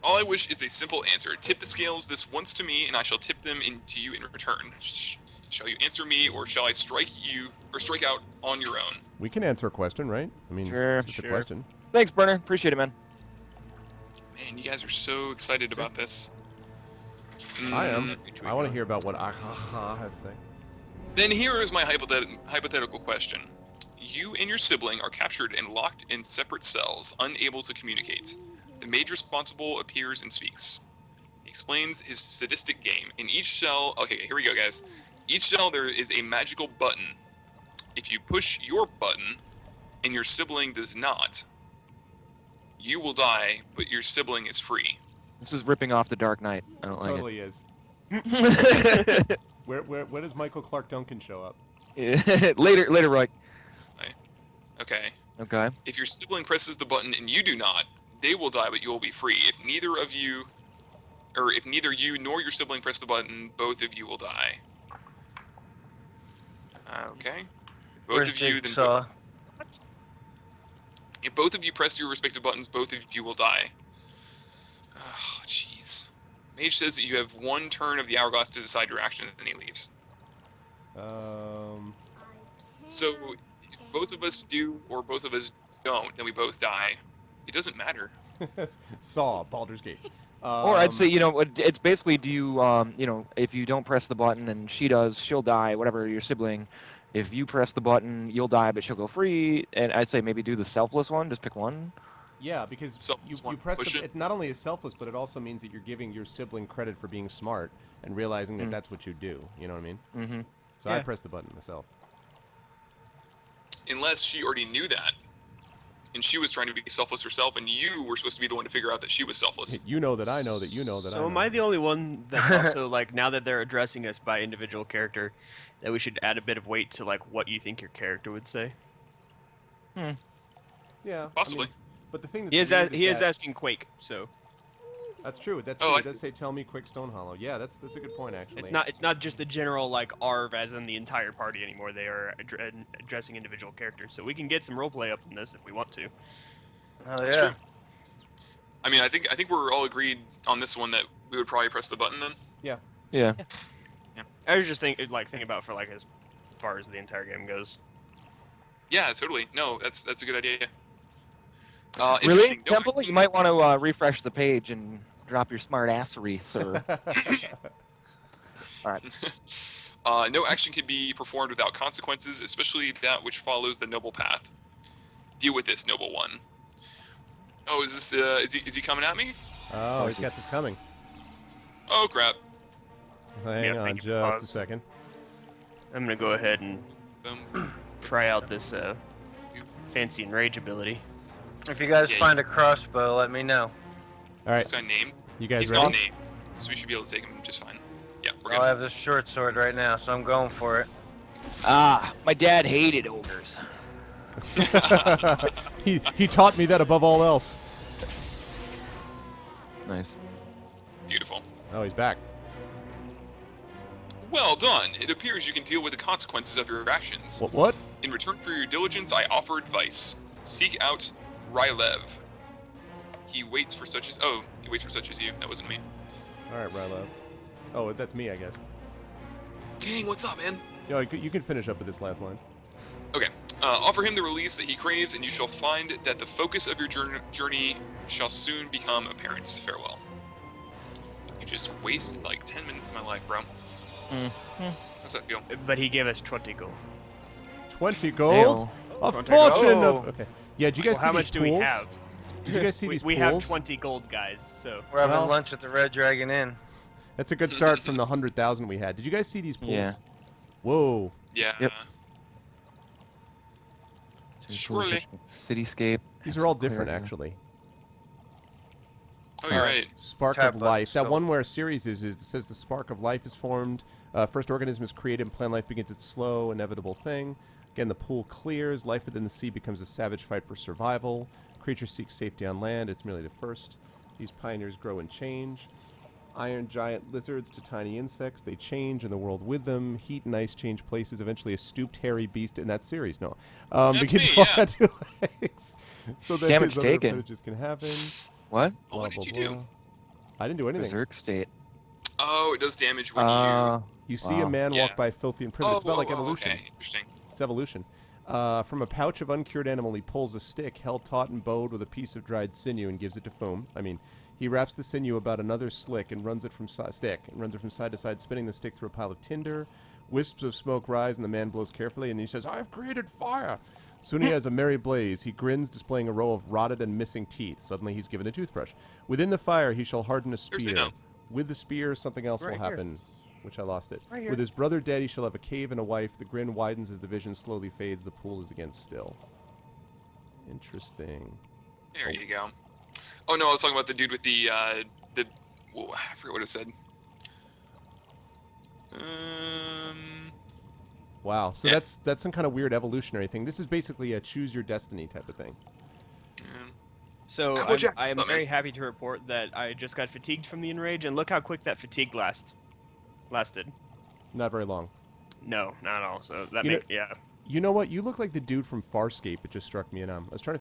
All I wish is a simple answer. Tip the scales this once to me, and I shall tip them to you in return. Shall you answer me, or shall I strike you, or strike out on your own? We can answer a question, right? I mean, Sure. it's just a question. Thanks, Burner. Appreciate it, man. Man, you guys are so excited about this. I am. I want to hear about what Ahaha has to say. Then here is my hypothetical question. You and your sibling are captured and locked in separate cells, unable to communicate. The mage responsible appears and speaks. He explains his sadistic game. In each cell... Okay, here we go, guys. Each cell there is a magical button. If you push your button, and your sibling does not, you will die, but your sibling is free. This is ripping off the Dark Knight. I don't like Totally is. Where does Michael Clark Duncan show up? it. later, Roy. Okay. Okay. If your sibling presses the button and you do not, they will die, but you will be free. If neither you nor your sibling press the button, both of you will die. Okay. Both Where's of you then. Jigsaw? What? If both of you press your respective buttons, both of you will die. Oh, jeez. Mage says that you have 1 turn of the hourglass to decide your action, and then he leaves. So, if both of us do or both of us don't, then we both die. It doesn't matter. Saw, Baldur's Gate. Or I'd say, it's basically, do you, if you don't press the button and she does, she'll die, whatever, your sibling. If you press the button, you'll die, but she'll go free. And I'd say maybe do the selfless one, just pick one. Yeah, because you press it not only is selfless, but it also means that you're giving your sibling credit for being smart and realizing that that's what you do. You know what I mean? Mm-hmm. So I press the button myself. Unless she already knew that, and she was trying to be selfless herself, and you were supposed to be the one to figure out that she was selfless. You know that I know that you know that I know. So am I the only one that's also, like, now that they're addressing us by individual character, that we should add a bit of weight to, like, what you think your character would say? Yeah. Possibly. I mean, but the thing that's He is asking Quake, so... That's true. That's Oh, true. I It does say "Tell me, quick, Stone Hollow." Yeah, that's a good point actually. It's not just the general, like, ARV as in the entire party anymore. They are addressing individual characters, so we can get some roleplay up in this if we want to. Oh That's yeah. true. I mean, I think we're all agreed on this one that we would probably press the button then. Yeah. Yeah. I was just thinking about for, like, as far as the entire game goes. Yeah, totally. No, that's a good idea. Really, Interesting. No, Temple? You might want to refresh the page and drop your smart assery, sir. All right. no action can be performed without consequences, especially that which follows the noble path. Deal with this, noble one. Oh, is this is he coming at me? Oh, he's got this coming. Oh crap. Hang on thank you just for a pause. second. I'm gonna go ahead and Boom. try out this fancy enrage ability. If you guys Yeah, find a crossbow, let me know. All right, This guy named. you guys He's got a ready? name, so we should be able to take him just fine. Yeah, we're I good. have this short sword right now, so I'm going for it. My dad hated ogres. he taught me that above all else. Nice. Beautiful. Oh, he's back. Well done. It appears you can deal with the consequences of your actions. What? In return for your diligence, I offer advice. Seek out Rylev. He waits for such as you. That wasn't me. All right, Rylo. Oh, that's me, I guess. King, what's up, man? Yo, you can finish up with this last line. Okay. Offer him the release that he craves, and you shall find that the focus of your journey shall soon become apparent. Farewell. You just wasted like 10 minutes of my life, bro. How's that feel? But he gave us 20 gold. 20 gold? A 20 fortune gold. of... Okay. Yeah, did you guys Well, see how these much do pools? we have? Did you guys see these we pools? have 20 gold, guys, so... We're having Well- lunch at the Red Dragon Inn. That's a good start from the 100,000 we had. Did you guys see these pools? Yeah. Whoa. Yeah. Yep. Surely. Cityscape. These are all different, Clear. actually. Oh, you're right. Spark Tab of button life. That still. one where Ceres is it says the spark of life is formed. First organism is created and plant life begins its slow, inevitable thing. Again, the pool clears. Life within the sea becomes a savage fight for survival. Creatures seek safety on land. It's merely the first. These pioneers grow and change. Iron giant lizards to tiny insects. They change in the world with them. Heat and ice change places. Eventually, a stooped, hairy beast in that series. No. That's begin me, to walk yeah. on two legs. So that Damage his other taken. appendages can happen. What? Oh, what did you do? I didn't do anything. Berserk state. Oh, it does damage when you... You see a man Yeah. walk by filthy and primitive. Oh, It's about like whoa, evolution. okay. Interesting. It's evolution. From a pouch of uncured animal, he pulls a stick held taut and bowed with a piece of dried sinew and gives it to Foom. He wraps the sinew about another stick and runs it from side to side, spinning the stick through a pile of tinder. Wisps of smoke rise, and the man blows carefully, and he says, "I have created fire." Soon he has a merry blaze. He grins, displaying a row of rotted and missing teeth. Suddenly he's given a toothbrush. Within the fire, he shall harden a spear. Zeno. With the spear, something else Right will here. happen, which I lost it. Right here. With his brother dead, he shall have a cave and a wife. The grin widens as the vision slowly fades. The pool is again still. Interesting. There you go. Oh, no, I was talking about the dude with the whoa, I forget what it said. Wow. So Yeah. that's some kind of weird evolutionary thing. This is basically a choose your destiny type of thing. So Apple Jacks I is am something. very happy to report that I just got fatigued from the enrage, and look how quick that fatigue lasted. Not very long. No, not at all. So that You know- yeah. You know what? You look like the dude from Farscape. It just struck me, and I was trying to